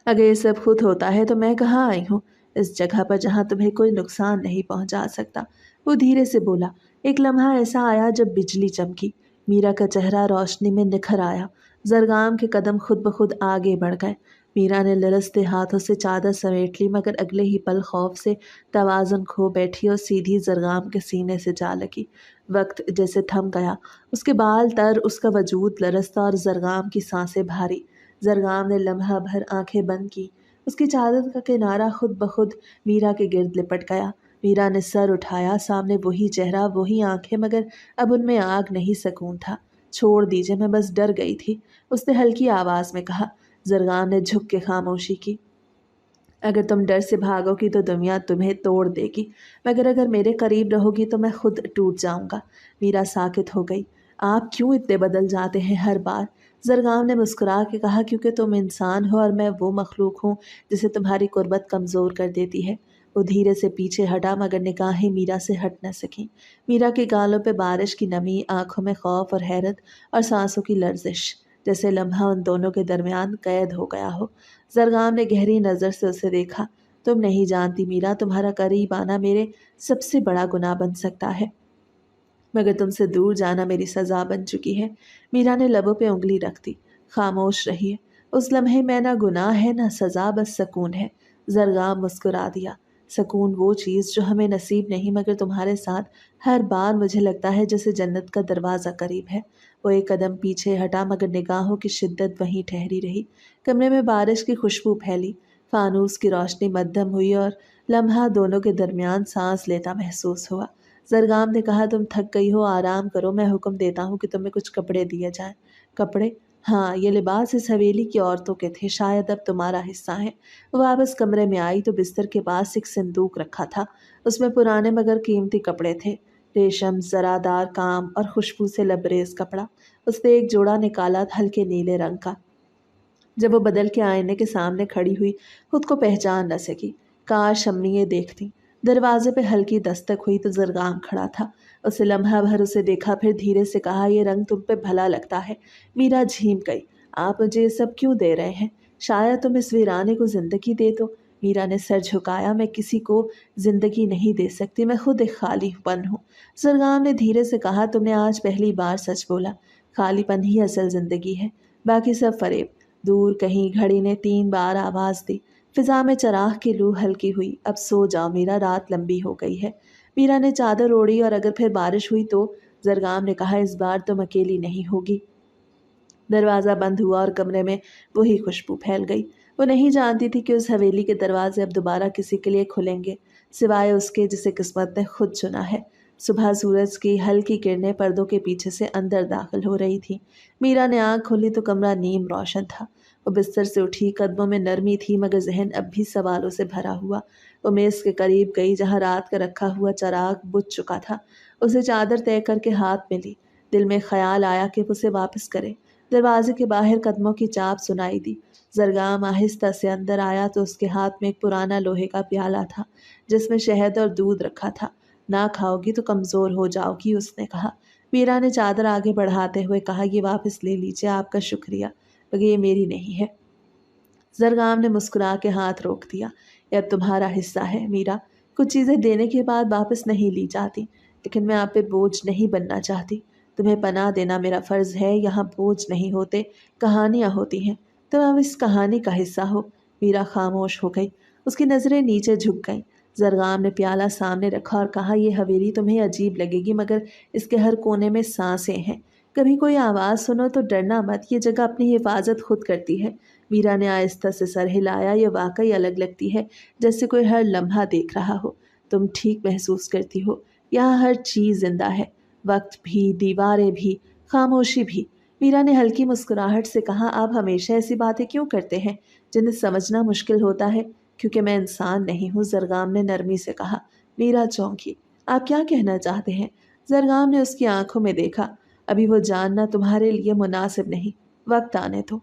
Speaker 1: अगर ये सब खुद होता है तो मैं कहाँ आई हूँ? इस जगह पर जहाँ तुम्हें कोई नुकसान नहीं पहुँचा सकता। वो धीरे से बोला। एक लम्हा ऐसा आया जब बिजली चमकी। मीरा का चेहरा रोशनी में निखर आया। जरगाम के कदम खुद ब खुद आगे बढ़ गए। मीरा ने लरजते हाथों से चादर समेट ली, मगर अगले ही पल खौफ से तवाज़ुन खो बैठी और सीधी जरगाम के सीने से जा लगी। वक्त जैसे थम गया। उसके बाल तर, उसका वजूद लरजता और जरगाम की सांसें भारी। जरगाम ने लम्हा भर आंखें बंद की। उसकी चादर का किनारा खुद ब खुद मीरा के गिर्द लिपट गया। मीरा ने सर उठाया। सामने वही चेहरा, वही आंखें, मगर अब उनमें आग नहीं, सुकून था। छोड़ दीजिए, मैं बस डर गई थी, उसने हल्की आवाज़ में कहा। जरगाम ने झुक के खामोशी की। अगर तुम डर से भागोगी तो दुनिया तुम्हें तोड़ देगी, मगर अगर मेरे करीब रहोगी तो मैं खुद टूट जाऊंगा। मीरा साकित हो गई। आप क्यों इतने बदल जाते हैं हर बार? जरगाम ने मुस्कुरा के कहा, क्योंकि तुम इंसान हो और मैं वो मखलूक हूँ जिसे तुम्हारी कुर्बत कमज़ोर कर देती है। वो धीरे से पीछे हटा, मगर निगाहें मीरा से हट न सकीं। मीरा के गालों पे बारिश की नमी, आंखों में खौफ और हैरत, और सांसों की लर्जिश, जैसे लम्हा उन दोनों के दरमियान कैद हो गया हो। जरगाम ने गहरी नज़र से उसे देखा। तुम नहीं जानती मीरा, तुम्हारा करीब आना मेरे सबसे बड़ा गुनाह बन सकता है, मगर तुमसे दूर जाना मेरी सज़ा बन चुकी है। मीरा ने लबों पे उंगली रख दी। खामोश रहिए। उस लम्हे में ना गुनाह है ना सज़ा, बस सुकून है। जरगाम मुस्कुरा दिया। सुकून वो चीज़ जो हमें नसीब नहीं, मगर तुम्हारे साथ हर बार मुझे लगता है जैसे जन्नत का दरवाज़ा करीब है। वो एक कदम पीछे हटा, मगर निगाहों की शिद्दत वहीं ठहरी रही। कमरे में बारिश की खुशबू फैली। फानूस की रोशनी मध्यम हुई और लम्हा दोनों के दरमियान सांस लेता महसूस हुआ। जरगाम ने कहा, तुम थक गई हो, आराम करो, मैं हुक्म देता हूँ कि तुम्हें कुछ कपड़े दिए जाएं। कपड़े? हाँ, ये लिबास इस हवेली की औरतों के थे, शायद अब तुम्हारा हिस्सा है। वो वापस कमरे में आई तो बिस्तर के पास एक संदूक रखा था। उसमें पुराने मगर कीमती कपड़े थे, रेशम, जरादार काम और खुशबू से लबरेज कपड़ा। उसने एक जोड़ा निकाला था, हल्के नीले रंग का। जब वो बदल के आईने के सामने खड़ी हुई, खुद को पहचान न सकी। काश अम्मी ये देखती। दरवाजे पे हल्की दस्तक हुई तो जरगाम खड़ा था। उसे लम्हा भर उसे देखा, फिर धीरे से कहा, ये रंग तुम पे भला लगता है। मीरा झीम गई। आप मुझे ये सब क्यों दे रहे हैं? शायद तुम इस वीराने को जिंदगी दे दो। मीरा ने सर झुकाया। मैं किसी को जिंदगी नहीं दे सकती, मैं खुद एक खालीपन हूँ। जरगाम ने धीरे से कहा, तुमने आज पहली बार सच बोला। खालीपन ही असल जिंदगी है, बाकी सब फरेब। दूर कहीं घड़ी ने 3 बार आवाज दी। फिजा में चराग की लू हल्की हुई। अब सो जाओ मीरा, रात लंबी हो गई है। मीरा ने चादर ओढ़ी। और अगर फिर बारिश हुई तो? जरगाम ने कहा, इस बार तुम अकेली नहीं होगी। दरवाज़ा बंद हुआ और कमरे में वही खुशबू फैल गई। वो नहीं जानती थी कि उस हवेली के दरवाजे अब दोबारा किसी के लिए खुलेंगे, सिवाय उसके जिसे किस्मत ने खुद चुना है। सुबह सूरज की हल्की किरणें पर्दों के पीछे से अंदर दाखिल हो रही थी। मीरा ने आंख खोली तो कमरा नीम रोशन था। वो बिस्तर से उठी, कदमों में नरमी थी मगर जहन अब भी सवालों से भरा हुआ। वो मेज़ के करीब गई जहाँ रात का रखा हुआ चराग बुझ चुका था। उसे चादर तय करके हाथ में ली। दिल में ख्याल आया कि उसे वापस करे। दरवाजे के बाहर कदमों की चाप सुनाई दी। जरगाम आहिस्ता से अंदर आया तो उसके हाथ में एक पुराना लोहे का प्याला था, जिसमें शहद और दूध रखा था। ना खाओगी तो कमज़ोर हो जाओगी, उसने कहा। मीरा ने चादर आगे बढ़ाते हुए कहा, ये वापस ले लीजिए, आपका शुक्रिया, मगर ये मेरी नहीं है। जरगाम ने मुस्कुरा के हाथ रोक दिया। यह तुम्हारा हिस्सा है मीरा। कुछ चीज़ें देने के बाद वापस नहीं ली जाती, लेकिन मैं आप पे बोझ नहीं बनना चाहती। तुम्हें पनाह देना मेरा फ़र्ज़ है। यहाँ बोझ नहीं होते, कहानियाँ होती हैं। तुम अब इस कहानी का हिस्सा हो। मीरा खामोश हो गई। उसकी नज़रें नीचे झुक गईं। जरगाम ने प्याला सामने रखा और कहा, यह हवेली तुम्हें अजीब लगेगी मगर इसके हर कोने में सांसें हैं। कभी कोई आवाज़ सुनो तो डरना मत, ये जगह अपनी हिफाजत खुद करती है। मीरा ने आहिस्ता से सर हिलाया। ये वाकई अलग लगती है, जैसे कोई हर लम्हा देख रहा हो। तुम ठीक महसूस करती हो। यहाँ हर चीज़ जिंदा है, वक्त भी, दीवारें भी, खामोशी भी। मीरा ने हल्की मुस्कुराहट से कहा, आप हमेशा ऐसी बातें क्यों करते हैं जिन्हें समझना मुश्किल होता है? क्योंकि मैं इंसान नहीं हूँ, जरगाम ने नरमी से कहा। मीरा चौंकी। आप क्या कहना चाहते हैं? जरगाम ने उसकी आंखों में देखा। अभी वो जानना तुम्हारे लिए मुनासिब नहीं, वक्त आने दो।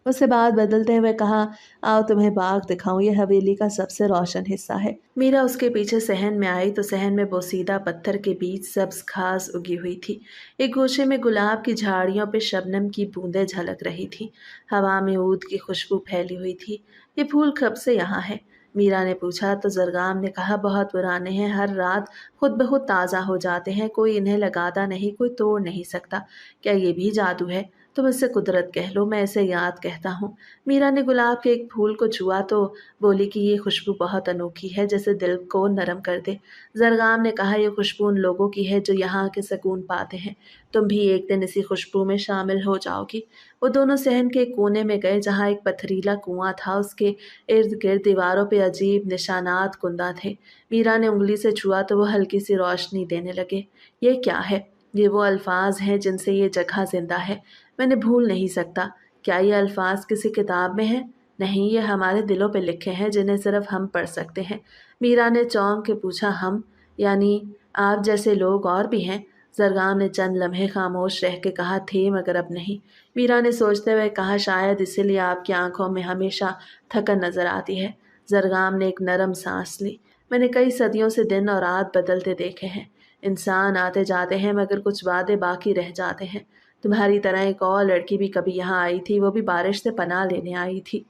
Speaker 1: उससे बात बदलते हुए कहा, आओ तुम्हें बाग दिखाऊं, ये हवेली का सबसे रोशन हिस्सा है। मीरा उसके पीछे सहन में आई तो सहन में बोसीदा पत्थर के बीच सब्ज घास उगी हुई थी। एक गोशे में गुलाब की झाड़ियों पे शबनम की बूंदें झलक रही थी। हवा में ऊद की खुशबू फैली हुई थी। ये फूल कब से यहाँ है? मीरा ने पूछा तो जरगाम ने कहा, बहुत पुराने हैं, हर रात खुद ब खुद ताज़ा हो जाते हैं, कोई इन्हें लगाता नहीं, कोई तोड़ नहीं सकता। क्या ये भी जादू है? तुम इससे कुदरत कह लो, मैं इसे याद कहता हूँ। मीरा ने गुलाब के एक फूल को छुआ तो बोली कि ये खुशबू बहुत अनोखी है, जैसे दिल को नरम कर दे। जरगाम ने कहा, ये खुशबू उन लोगों की है जो यहाँ के सुकून पाते हैं। तुम भी एक दिन इसी खुशबू में शामिल हो जाओगी। वो दोनों सहन के कोने में गए जहाँ एक पथरीला कुआं था। उसके इर्द गिर्द दीवारों पे अजीब निशानात कुंदा थे। मीरा ने उंगली से छुआ तो वो हल्की सी रोशनी देने लगे। ये क्या है? ये वो अल्फाज हैं जिनसे ये जगह जिंदा है। मैंने भूल नहीं सकता। क्या ये अल्फाज किसी किताब में है? नहीं, ये हमारे दिलों पे लिखे हैं, जिन्हें सिर्फ हम पढ़ सकते हैं। मीरा ने चौंक के पूछा, हम? यानी आप जैसे लोग और भी हैं? जरगाम ने चंद लम्हे खामोश रह के कहा, थे मगर अब नहीं। मीरा ने सोचते हुए कहा, शायद इसीलिए आपकी आंखों में हमेशा थकन नजर आती है। जरगाम ने एक नरम सांस ली। मैंने कई सदियों से दिन और रात बदलते देखे हैं। इंसान आते जाते हैं मगर कुछ वादे बाकी रह जाते हैं। तुम्हारी तरह एक और लड़की भी कभी यहाँ आई थी, वो भी बारिश से पनाह लेने आई थी।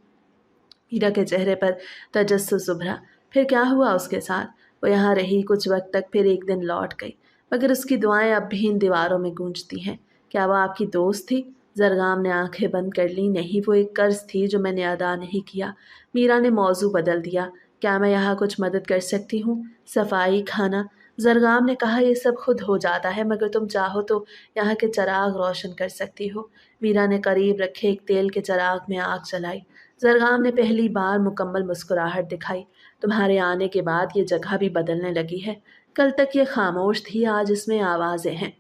Speaker 1: मीरा के चेहरे पर तजस्सुस उभरा। फिर क्या हुआ उसके साथ? वो यहाँ रही कुछ वक्त तक, फिर एक दिन लौट गई, मगर उसकी दुआएं अब भी इन दीवारों में गूंजती हैं। क्या वो आपकी दोस्त थी? जरगाम ने आंखें बंद कर ली। नहीं, वो एक कर्ज थी जो मैंने अदा नहीं किया। मीरा ने मौजू बदल दिया। क्या मैं यहाँ कुछ मदद कर सकती हूँ? सफाई, खाना? जरगाम ने कहा, ये सब खुद हो जाता है, मगर तुम चाहो तो यहाँ के चराग रोशन कर सकती हो। मीरा ने करीब रखे एक तेल के चराग में आग जलाई। जरगाम ने पहली बार मुकम्मल मुस्कुराहट दिखाई। तुम्हारे आने के बाद ये जगह भी बदलने लगी है। कल तक ये खामोश थी, आज इसमें आवाज़ें हैं।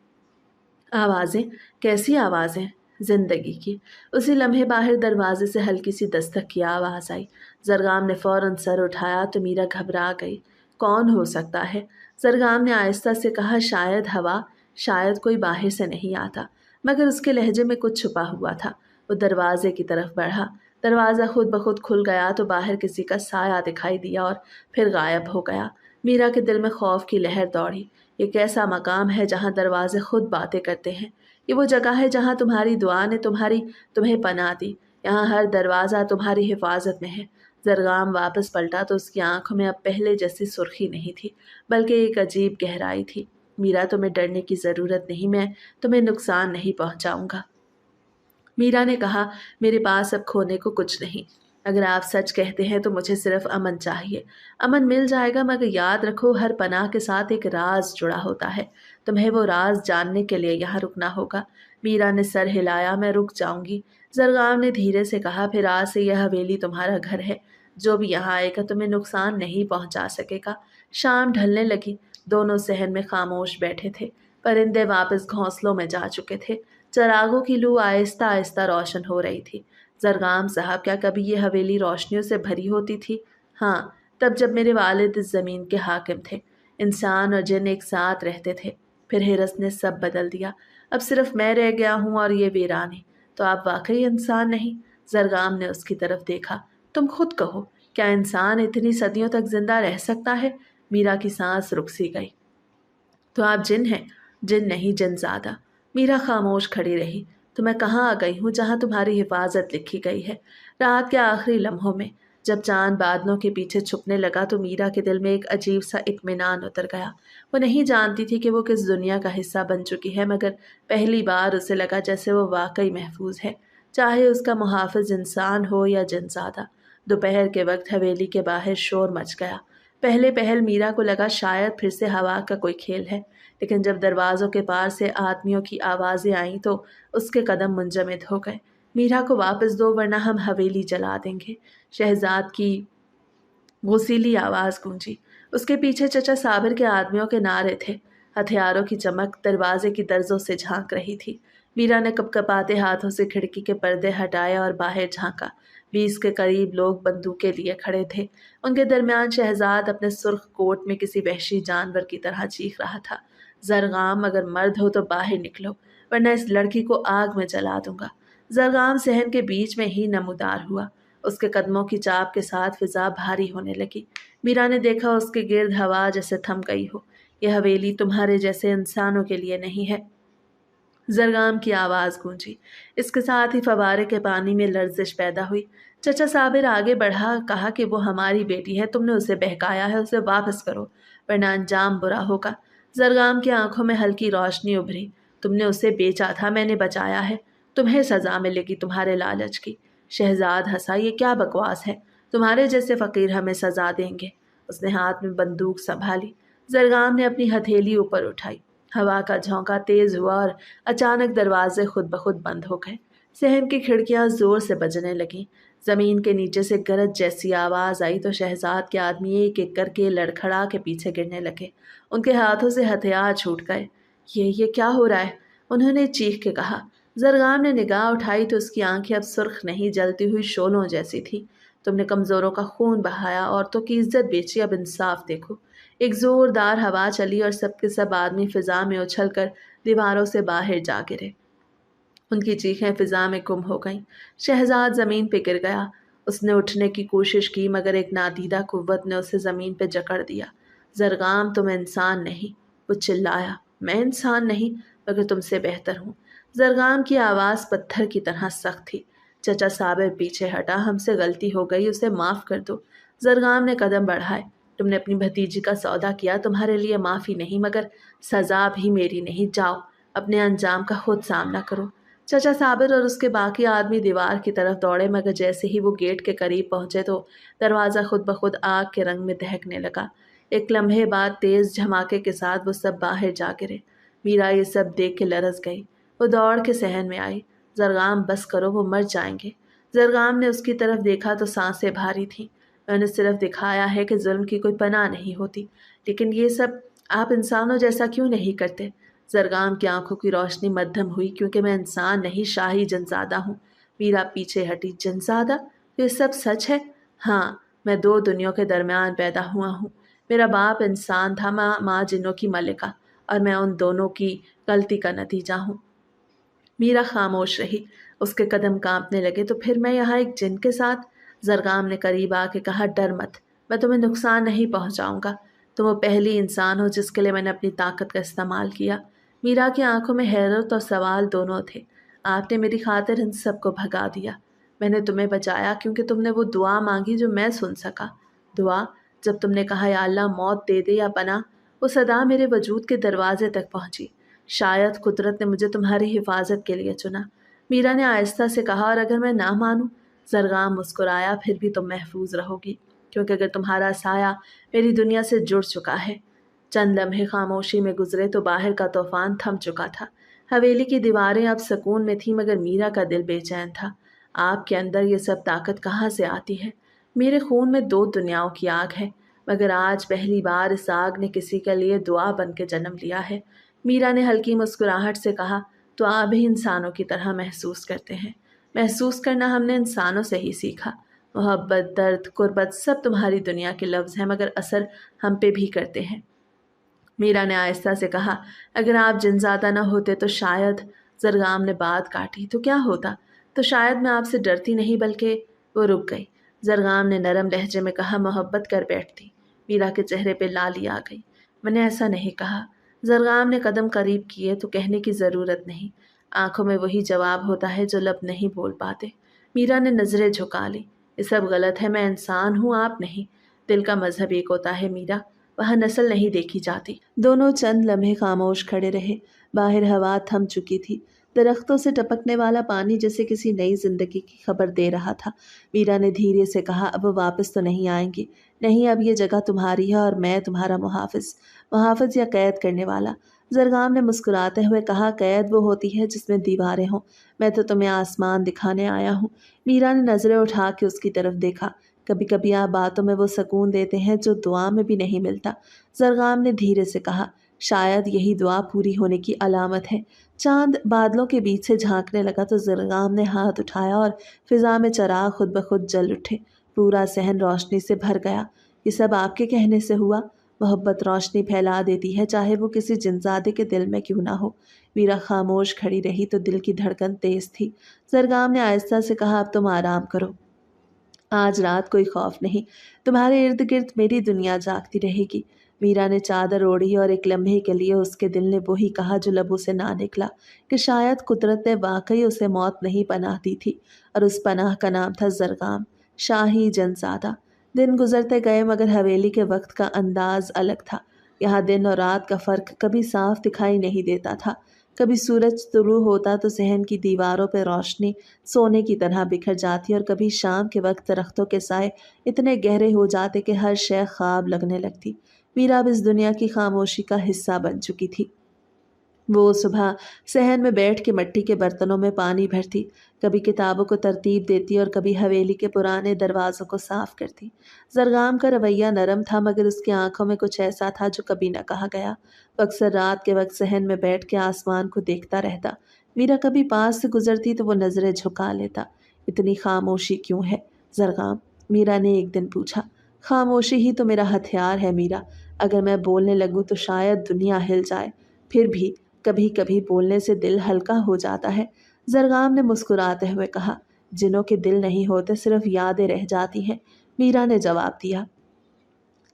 Speaker 1: आवाज़ें? कैसी आवाज़ें? जिंदगी की। उसी लम्हे बाहर दरवाजे से हल्की सी दस्तक की आवाज़ आई। जरगाम ने फौरन सर उठाया तो मीरा घबरा गई। कौन हो सकता है? जरगाम ने आहिस्ता से कहा, शायद हवा, शायद कोई बाहर से नहीं आता। मगर उसके लहजे में कुछ छुपा हुआ था। वो दरवाजे की तरफ बढ़ा। दरवाज़ा खुद ब खुद खुल गया तो बाहर किसी का साया दिखाई दिया और फिर गायब हो गया। मीरा के दिल में खौफ की लहर दौड़ी। ये कैसा मकाम है जहाँ दरवाजे खुद बातें करते हैं? ये वो जगह है जहाँ तुम्हारी दुआ ने तुम्हें पनाह दी। यहाँ हर दरवाज़ा तुम्हारी हिफाजत में है। जरगाम वापस पलटा तो उसकी आंखों में अब पहले जैसी सुर्खी नहीं थी, बल्कि एक अजीब गहराई थी। मीरा, तुम्हें डरने की ज़रूरत नहीं, मैं तुम्हें नुकसान नहीं पहुंचाऊंगा। मीरा ने कहा, मेरे पास अब खोने को कुछ नहीं। अगर आप सच कहते हैं तो मुझे सिर्फ अमन चाहिए। अमन मिल जाएगा, मगर याद रखो हर पनाह के साथ एक राज जुड़ा होता है। तुम्हें वो राज जानने के लिए यहाँ रुकना होगा। मीरा ने सर हिलाया, मैं रुक जाऊंगी। जरगाम ने धीरे से कहा, फिर आज से यह हवेली तुम्हारा घर है। जो भी यहाँ आएगा तुम्हें नुकसान नहीं पहुंचा सकेगा। शाम ढलने लगी। दोनों सहन में खामोश बैठे थे। परिंदे वापस घोंसलों में जा चुके थे। चरागों की लू आहिस्ता आहिस्ता रोशन हो रही थी। जरगाम साहब, क्या कभी ये हवेली रोशनियों से भरी होती थी? हाँ, तब जब मेरे वालिद इस ज़मीन के हाकिम थे। इंसान और जिन एक साथ रहते थे। फिर हिरस ने सब बदल दिया। अब सिर्फ मैं रह गया हूँ और ये वीरानी। तो आप वाकई इंसान नहीं? जरगाम ने उसकी तरफ देखा। तुम खुद कहो, क्या इंसान इतनी सदियों तक जिंदा रह सकता है? मीरा की सांस रुक सी गई। तो आप जिन हैं? जिन नहीं, जिन ज़्यादा। मीरा खामोश खड़ी रही। तो मैं कहाँ आ गई हूँ जहाँ तुम्हारी हिफाजत लिखी गई है? रात के आखिरी लम्हों में जब चांद बादलों के पीछे छुपने लगा तो मीरा के दिल में एक अजीब सा इत्मीनान उतर गया। वो नहीं जानती थी कि वो किस दुनिया का हिस्सा बन चुकी है, मगर पहली बार उसे लगा जैसे वो वाकई महफूज है, चाहे उसका मुहाफिज इंसान हो या जिनज़ादा। दोपहर के वक्त हवेली के बाहर शोर मच गया। पहले पहल मीरा को लगा शायद फिर से हवा का कोई खेल है, लेकिन जब दरवाज़ों के पार से आदमियों की आवाज़ें आईं तो उसके कदम मुंजमद हो गए। मीरा को वापस दो, वरना हम हवेली जला देंगे। शहजाद की घुसीली आवाज़ गूंजी। उसके पीछे चचा साबिर के आदमियों के नारे थे। हथियारों की चमक दरवाजे की दर्जों से झांक रही थी। मीरा ने कपकपाते हाथों से खिड़की के पर्दे हटाए और बाहर झांका। 20 के करीब लोग बंदूकें लिए खड़े थे। उनके दरमियान शहजाद अपने सुर्ख कोट में किसी वहशी जानवर की तरह चीख रहा था, जरगाम, अगर मर्द हो तो बाहर निकलो, वरना इस लड़की को आग में जला दूंगा। जरगाम सहन के बीच में ही नमूदार हुआ। उसके कदमों की चाप के साथ फिजा भारी होने लगी। मीरा ने देखा उसके गिर्द हवा जैसे थम गई हो। यह हवेली तुम्हारे जैसे इंसानों के लिए नहीं है। जरगाम की आवाज़ गूंजी। इसके साथ ही फवारे के पानी में लर्जिश पैदा हुई। चचा साबिर आगे बढ़ा, कहा कि वो हमारी बेटी है, तुमने उसे बहकाया है, उसे वापस करो, वरना अंजाम बुरा होगा। जरगाम की आंखों में हल्की रोशनी उभरी। तुमने उसे बेचा था, मैंने बचाया है। तुम्हें सजा मिलेगी तुम्हारे लालच की। शहजाद हंसा, ये क्या बकवास है? तुम्हारे जैसे फकीर हमें सजा देंगे। उसने हाथ में बंदूक संभाली। जरगाम ने अपनी हथेली ऊपर उठाई। हवा का झोंका तेज हुआ और अचानक दरवाजे खुद ब खुद बंद हो गए। सहन की खिड़कियां जोर से बजने लगीं। जमीन के नीचे से गरज जैसी आवाज आई तो शहजाद के आदमी एक एक करके लड़खड़ा के पीछे गिरने लगे। उनके हाथों से हथियार छूट गए। ये क्या हो रहा है? उन्होंने चीख के कहा। जरगाम ने निगाह उठाई तो उसकी आंखें अब सुर्ख नहीं, जलती हुई शोलों जैसी थी। तुमने कमजोरों का खून बहाया, औरतों की इज्जत बेची, अब इंसाफ देखो। एक जोरदार हवा चली और सबके सब आदमी फिजा में उछलकर दीवारों से बाहर जा गिरे। उनकी चीखें फिजा में गुम हो गईं। शहजाद जमीन पे गिर गया। उसने उठने की कोशिश की, मगर एक नादीदा कुव्वत ने उसे जमीन पे जकड़ दिया। जरगाम, तुम इंसान नहीं। वो चिल्लाया। मैं इंसान नहीं, मगर तुमसे बेहतर हूँ। जरगाम की आवाज़ पत्थर की तरह सख्त थी। चचा साबिर पीछे हटा। हमसे गलती हो गई, उसे माफ़ कर दो। जरगाम ने कदम बढ़ाए। तुमने अपनी भतीजी का सौदा किया, तुम्हारे लिए माफ़ी नहीं, मगर सज़ा भी मेरी नहीं। जाओ, अपने अंजाम का खुद सामना करो। चचा साबिर और उसके बाकी आदमी दीवार की तरफ दौड़े, मगर जैसे ही वो गेट के करीब पहुंचे तो दरवाज़ा खुद ब खुद आग के रंग में दहकने लगा। एक लम्हे बाद तेज झमाके के साथ वो सब बाहर जा गिरे। मीरा ये सब देख के लरस गई। वो दौड़ के सहन में आई। जरगाम, बस करो, वो मर जाएंगे। जरगाम ने उसकी तरफ देखा तो सांसें भारी थीं। मैंने सिर्फ दिखाया है कि जुल्म की कोई पनाह नहीं होती, लेकिन ये सब आप इंसानों जैसा क्यों नहीं करते? जरगाम की आंखों की रोशनी मध्यम हुई, क्योंकि मैं इंसान नहीं, शाही जनज़ादा हूँ। मीरा पीछे हटी। जनज़ादा? ये सब सच है? हाँ, मैं दो दुनियाओं के दरमियान पैदा हुआ हूँ। मेरा बाप इंसान था, माँ जिन्नों की मलिका, और मैं उन दोनों की गलती का नतीजा हूँ। मीरा खामोश रही। उसके कदम कांपने लगे। तो फिर मैं यहाँ एक जिन के साथ? जरगाम ने करीब आके कहा, डर मत, मैं तुम्हें नुकसान नहीं पहुंचाऊंगा। तुम वो पहली इंसान हो जिसके लिए मैंने अपनी ताकत का इस्तेमाल किया। मीरा की आंखों में हैरत और सवाल दोनों थे। आपने मेरी खातिर इन सबको भगा दिया। मैंने तुम्हें बचाया क्योंकि तुमने वो दुआ मांगी जो मैं सुन सका। दुआ? जब तुमने कहा, या अल्लाह मौत दे दे या पनाह, वो सदा मेरे वजूद के दरवाजे तक पहुंची। शायद कुदरत ने मुझे तुम्हारी हिफाजत के लिए चुना। मीरा ने आहिस्ता से कहा, और अगर मैं ना मानूं? जरगाम मुस्कुराया, फिर भी तुम महफूज रहोगी, क्योंकि अगर तुम्हारा साया मेरी दुनिया से जुड़ चुका है। चंद लम्हे खामोशी में गुजरे तो बाहर का तूफान थम चुका था। हवेली की दीवारें अब सुकून में थी, मगर मीरा का दिल बेचैन था। आपके अंदर ये सब ताकत कहाँ से आती है? मेरे खून में दो दुनियाओं की आग है, मगर आज पहली बार इस आग ने किसी के लिए दुआ बन के जन्म लिया है। मीरा ने हल्की मुस्कुराहट से कहा, तो आप भी इंसानों की तरह महसूस करते हैं। महसूस करना हमने इंसानों से ही सीखा। मोहब्बत, दर्द, कुर्बत सब तुम्हारी दुनिया के लफ्ज़ हैं, मगर असर हम पे भी करते हैं। मीरा ने आहिस्ता से कहा, अगर आप जिनज़ादा न होते तो शायद। जरगाम ने बात काटी, तो क्या होता? तो शायद मैं आपसे डरती नहीं, बल्कि। वो रुक गई। जरगाम ने नरम लहजे में कहा, मोहब्बत कर बैठती। मीरा के चेहरे पे लाली आ गई। मैंने ऐसा नहीं कहा। जरगाम ने कदम करीब किए, तो कहने की ज़रूरत नहीं। आंखों में वही जवाब होता है जो लब नहीं बोल पाते। मीरा ने नज़रें झुका ली। ये सब गलत है, मैं इंसान हूँ, आप नहीं। दिल का मजहब एक होता है मीरा, वहाँ नस्ल नहीं देखी जाती। दोनों चंद लम्हे खामोश खड़े रहे। बाहर हवा थम चुकी थी। दरख्तों से टपकने वाला पानी जैसे किसी नई जिंदगी की खबर दे रहा था। मीरा ने धीरे से कहा, अब वो वापस तो नहीं आएंगी। नहीं, अब ये जगह तुम्हारी है और मैं तुम्हारा मुहाफिज। मुहाफिज या कैद करने वाला? जरगाम ने मुस्कुराते हुए कहा, कैद वो होती है जिसमें दीवारें हों। मैं तो तुम्हें आसमान दिखाने आया हूँ। मीरा ने नजरें उठा के उसकी तरफ देखा। कभी कभी आप बातों में वो सुकून देते हैं जो दुआ में भी नहीं मिलता। जरगाम ने धीरे से कहा, शायद यही दुआ पूरी होने की अलामत है। चांद बादलों के बीच से झांकने लगा तो जरगाम ने हाथ उठाया और फिजा में चराग खुद ब खुद जल उठे। पूरा सहन रोशनी से भर गया। ये सब आपके कहने से हुआ? मोहब्बत रोशनी फैला देती है, चाहे वो किसी जिनजादे के दिल में क्यों ना हो। मीरा खामोश खड़ी रही तो दिल की धड़कन तेज थी। जरगाम ने आहिस्ता से कहा, अब तुम आराम करो। आज रात कोई खौफ नहीं। तुम्हारे इर्द गिर्द मेरी दुनिया जागती रहेगी। मीरा ने चादर ओढ़ी और एक लम्हे के लिए उसके दिल ने वही कहा जो लबों से ना निकला, कि शायद कुदरत ने वाकई उसे मौत नहीं पनाह दी थी, और उस पनाह का नाम था जरगाम, शाही जनज़ादा। दिन गुजरते गए, मगर हवेली के वक्त का अंदाज अलग था। यहाँ दिन और रात का फर्क कभी साफ दिखाई नहीं देता था। कभी सूरज तुलू होता तो सहन की दीवारों पर रोशनी सोने की तरह बिखर जाती, और कभी शाम के वक्त दरख्तों के साए इतने गहरे हो जाते कि हर शय ख्वाब लगने लगती। मीरा अब इस दुनिया की खामोशी का हिस्सा बन चुकी थी। वो सुबह सहन में बैठ के मिट्टी के बर्तनों में पानी भरती, कभी किताबों को तरतीब देती और कभी हवेली के पुराने दरवाज़ों को साफ करती। जरगाम का रवैया नरम था, मगर उसकी आंखों में कुछ ऐसा था जो कभी न कहा गया। वो अक्सर रात के वक्त सहन में बैठ के आसमान को देखता रहता। मीरा कभी पास से गुजरती तो वो नज़रें झुका लेता। इतनी खामोशी क्यों है जरगाम? मीरा ने एक दिन पूछा। खामोशी ही तो मेरा हथियार है मीरा। अगर मैं बोलने लगूँ तो शायद दुनिया हिल जाए। फिर भी कभी कभी बोलने से दिल हल्का हो जाता है। जरगाम ने मुस्कुराते हुए कहा, जिनों के दिल नहीं होते, सिर्फ यादें रह जाती हैं। मीरा ने जवाब दिया,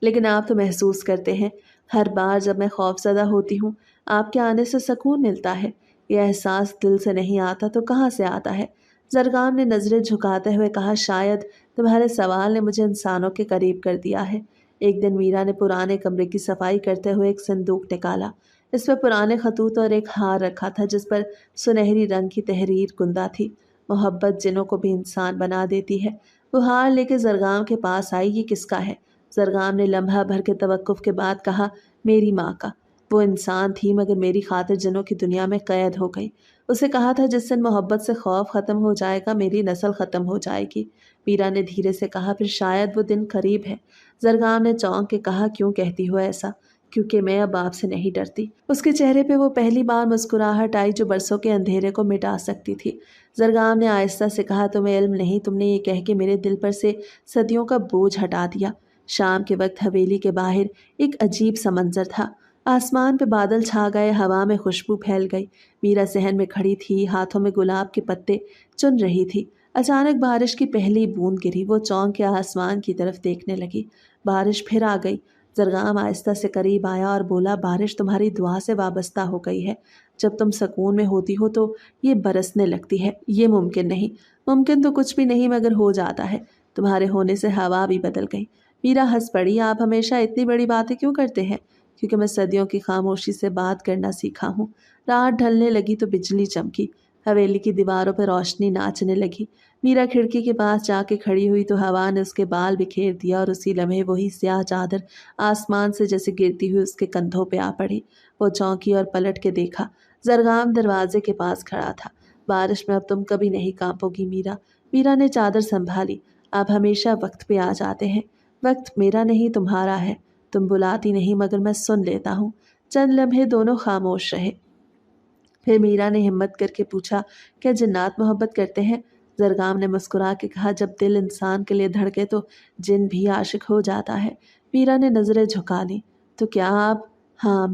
Speaker 1: लेकिन आप तो महसूस करते हैं। हर बार जब मैं खौफज़दा होती हूँ, आपके आने से सुकून मिलता है। यह एहसास दिल से नहीं आता तो कहाँ से आता है? जरगाम ने नज़रें झुकाते हुए कहा, शायद तुम्हारे सवाल ने मुझे इंसानों के करीब कर दिया है। एक दिन मीरा ने पुराने कमरे की सफाई करते हुए एक संदूक निकाला। इस पर पुराने खतूत और एक हार रखा था जिस पर सुनहरी रंग की तहरीर कुंदा थी। मोहब्बत जिनों को भी इंसान बना देती है। वो हार लेके जरगाम के पास आई। ये किसका है? जरगाम ने लम्हा भर के तवक्कुफ के बाद कहा, मेरी माँ का। वो इंसान थी, मगर मेरी खातिर जिनों की दुनिया में कैद हो गई। उसे कहा था, जिस दिन मोहब्बत से खौफ ख़त्म हो जाएगा, मेरी नस्ल ख़त्म हो जाएगी। मीरा ने धीरे से कहा, फिर शायद वो दिन करीब है। जरगाम ने चौंक के कहा, क्यों कहती हो ऐसा? क्योंकि میں اب آپ سے نہیں ڈرتی۔ اس کے چہرے پہ وہ پہلی بار مسکراہٹ آئی جو برسوں کے اندھیرے کو مٹا سکتی تھی۔ زرگام نے آہستہ سے کہا، تمہیں علم نہیں، تم نے یہ کہہ کے میرے دل پر سے صدیوں کا بوجھ ہٹا دیا۔ شام کے وقت حویلی کے باہر ایک عجیب سا منظر تھا۔ آسمان پہ بادل چھا گئے، ہوا میں خوشبو پھیل گئی۔ میرا صحن میں کھڑی تھی، ہاتھوں میں گلاب کے پتے چن رہی تھی۔ اچانک بارش کی پہلی بوند گری، وہ چونک کے آسمان کی طرف دیکھنے لگی۔ بارش پھر آ گئی۔ زرگام آہستہ سے قریب آیا اور بولا، بارش تمہاری دعا سے وابستہ ہو گئی ہے۔ جب تم سکون میں ہوتی ہو تو یہ برسنے لگتی ہے۔ یہ ممکن نہیں۔ ممکن تو کچھ بھی نہیں مگر ہو جاتا ہے۔ تمہارے ہونے سے ہوا بھی بدل گئی۔ میرا ہنس پڑی، آپ ہمیشہ اتنی بڑی باتیں کیوں کرتے ہیں؟ کیونکہ میں صدیوں کی خاموشی سے بات کرنا سیکھا ہوں۔ رات ڈھلنے لگی تو بجلی چمکی، حویلی کی دیواروں پہ روشنی ناچنے لگی۔ میرا کھڑکی کے پاس جا کے کھڑی ہوئی تو ہوا نے اس کے بال بکھیر دیا اور اسی لمحے وہی سیاہ چادر آسمان سے جیسے گرتی ہوئی اس کے کندھوں پہ آ پڑی۔ وہ چونکی اور پلٹ کے دیکھا۔ زرگام دروازے کے پاس کھڑا تھا۔ بارش میں اب تم کبھی نہیں کانپو گی میرا۔ میرا نے چادر سنبھالی۔ آپ ہمیشہ وقت پہ آ جاتے ہیں۔ وقت میرا نہیں تمہارا ہے۔ تم بلاتی نہیں مگر میں سن لیتا ہوں۔ چند لمحے دونوں خاموش رہے۔ پھر میرا نے ہمت کر کے پوچھا، کیا جنات محبت کرتے ہیں؟ زرگام نے مسکرا کے کہا، جب دل انسان کے لیے دھڑکے تو جن بھی عاشق ہو جاتا ہے۔ میرا نے نظریں جھکا لی۔ تو کیا آپ؟ ہاں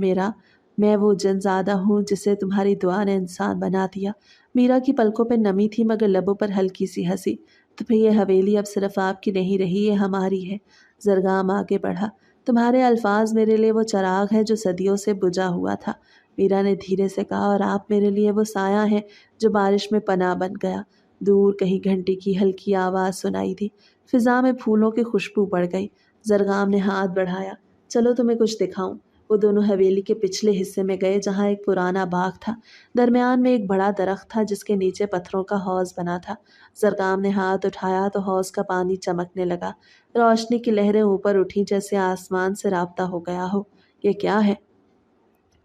Speaker 1: میں وہ جن زادہ ہوں جسے تمہاری دعا نے انسان بنا دیا۔ میرا کی پلکوں پہ نمی تھی مگر لبوں پر ہلکی سی ہنسی۔ تو پھر یہ حویلی اب صرف آپ کی نہیں رہی، یہ ہماری ہے۔ زرگام آگے بڑھا، تمہارے الفاظ میرے لیے وہ چراغ ہے جو صدیوں سے بجھا ہوا تھا۔ میرا نے دھیرے سے کہا، اور آپ میرے لیے وہ سایہ ہیں جو بارش میں پناہ بن گیا۔ دور کہیں گھنٹی کی ہلکی آواز سنائی دی۔ فضا میں پھولوں کی خوشبو بڑھ گئی۔ زرگام نے ہاتھ بڑھایا، چلو تمہیں کچھ دکھاؤں۔ وہ دونوں حویلی کے پچھلے حصے میں گئے جہاں ایک پرانا باغ تھا۔ درمیان میں ایک بڑا درخت تھا جس کے نیچے پتھروں کا حوض بنا تھا۔ زرگام نے ہاتھ اٹھایا تو حوض کا پانی چمکنے لگا۔ روشنی کی لہریں اوپر اٹھی جیسے آسمان سے رابطہ ہو گیا ہو۔ یہ کیا ہے؟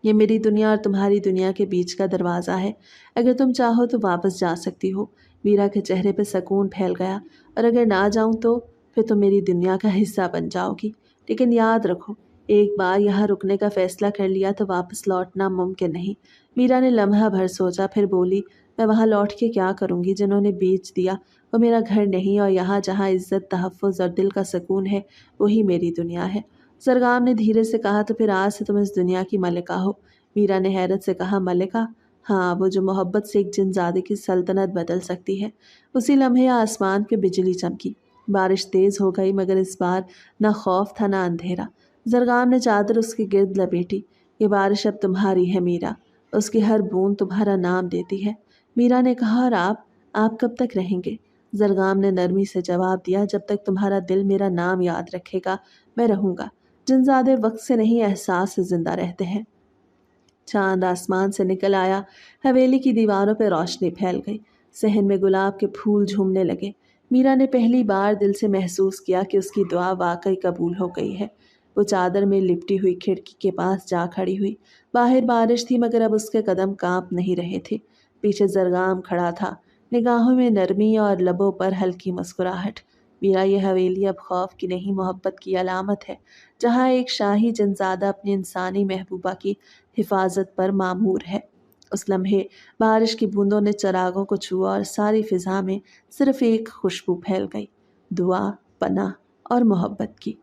Speaker 1: یہ میری دنیا اور تمہاری دنیا کے بیچ کا دروازہ ہے۔ اگر تم چاہو تو واپس جا سکتی ہو۔ میرا کے چہرے پہ سکون پھیل گیا، اور اگر نہ جاؤں تو پھر تم میری دنیا کا حصہ بن جاؤ گی۔ لیکن یاد رکھو، ایک بار یہاں رکنے کا فیصلہ کر لیا تو واپس لوٹنا ممکن نہیں۔ میرا نے لمحہ بھر سوچا، پھر بولی، میں وہاں لوٹ کے کیا کروں گی؟ جنہوں نے بیچ دیا وہ میرا گھر نہیں، اور یہاں جہاں عزت، تحفظ اور دل کا سکون ہے وہی میری دنیا ہے۔ زرگام نے دھیرے سے کہا، تو پھر آج سے تم اس دنیا کی ملکہ ہو۔ میرا نے حیرت سے کہا، ملکہ؟ ہاں، وہ جو محبت سے ایک جن زادے کی سلطنت بدل سکتی ہے۔ اسی لمحے آسمان پہ بجلی چمکی۔ بارش تیز ہو گئی مگر اس بار نہ خوف تھا نہ اندھیرا۔ زرگام نے چادر اس کے گرد لپیٹی۔ یہ بارش اب تمہاری ہے میرا، اس کی ہر بوند تمہارا نام دیتی ہے۔ میرا نے کہا، اور آپ کب تک رہیں گے؟ زرگام نے نرمی سے جواب دیا، جب تک تمہارا دل میرا نام یاد رکھے گا میں رہوں گا۔ جنزادے وقت سے نہیں احساس سے زندہ رہتے ہیں۔ چاند آسمان سے نکل آیا، حویلی کی دیواروں پہ روشنی پھیل گئی، صحن میں گلاب کے پھول جھومنے لگے۔ میرا نے پہلی بار دل سے محسوس کیا کہ اس کی دعا واقعی قبول ہو گئی ہے۔ وہ چادر میں لپٹی ہوئی کھڑکی کے پاس جا کھڑی ہوئی۔ باہر بارش تھی مگر اب اس کے قدم کانپ نہیں رہے تھے۔ پیچھے زرگام کھڑا تھا، نگاہوں میں نرمی اور لبوں پر ہلکی مسکراہٹ۔ میرا یہ حویلی اب خوف کی نہیں محبت کی علامت ہے، جہاں ایک شاہی جنزادہ اپنی انسانی محبوبہ کی حفاظت پر مامور ہے۔ اس لمحے بارش کی بوندوں نے چراغوں کو چھوا اور ساری فضا میں صرف ایک خوشبو پھیل گئی، دعا، پناہ اور محبت کی۔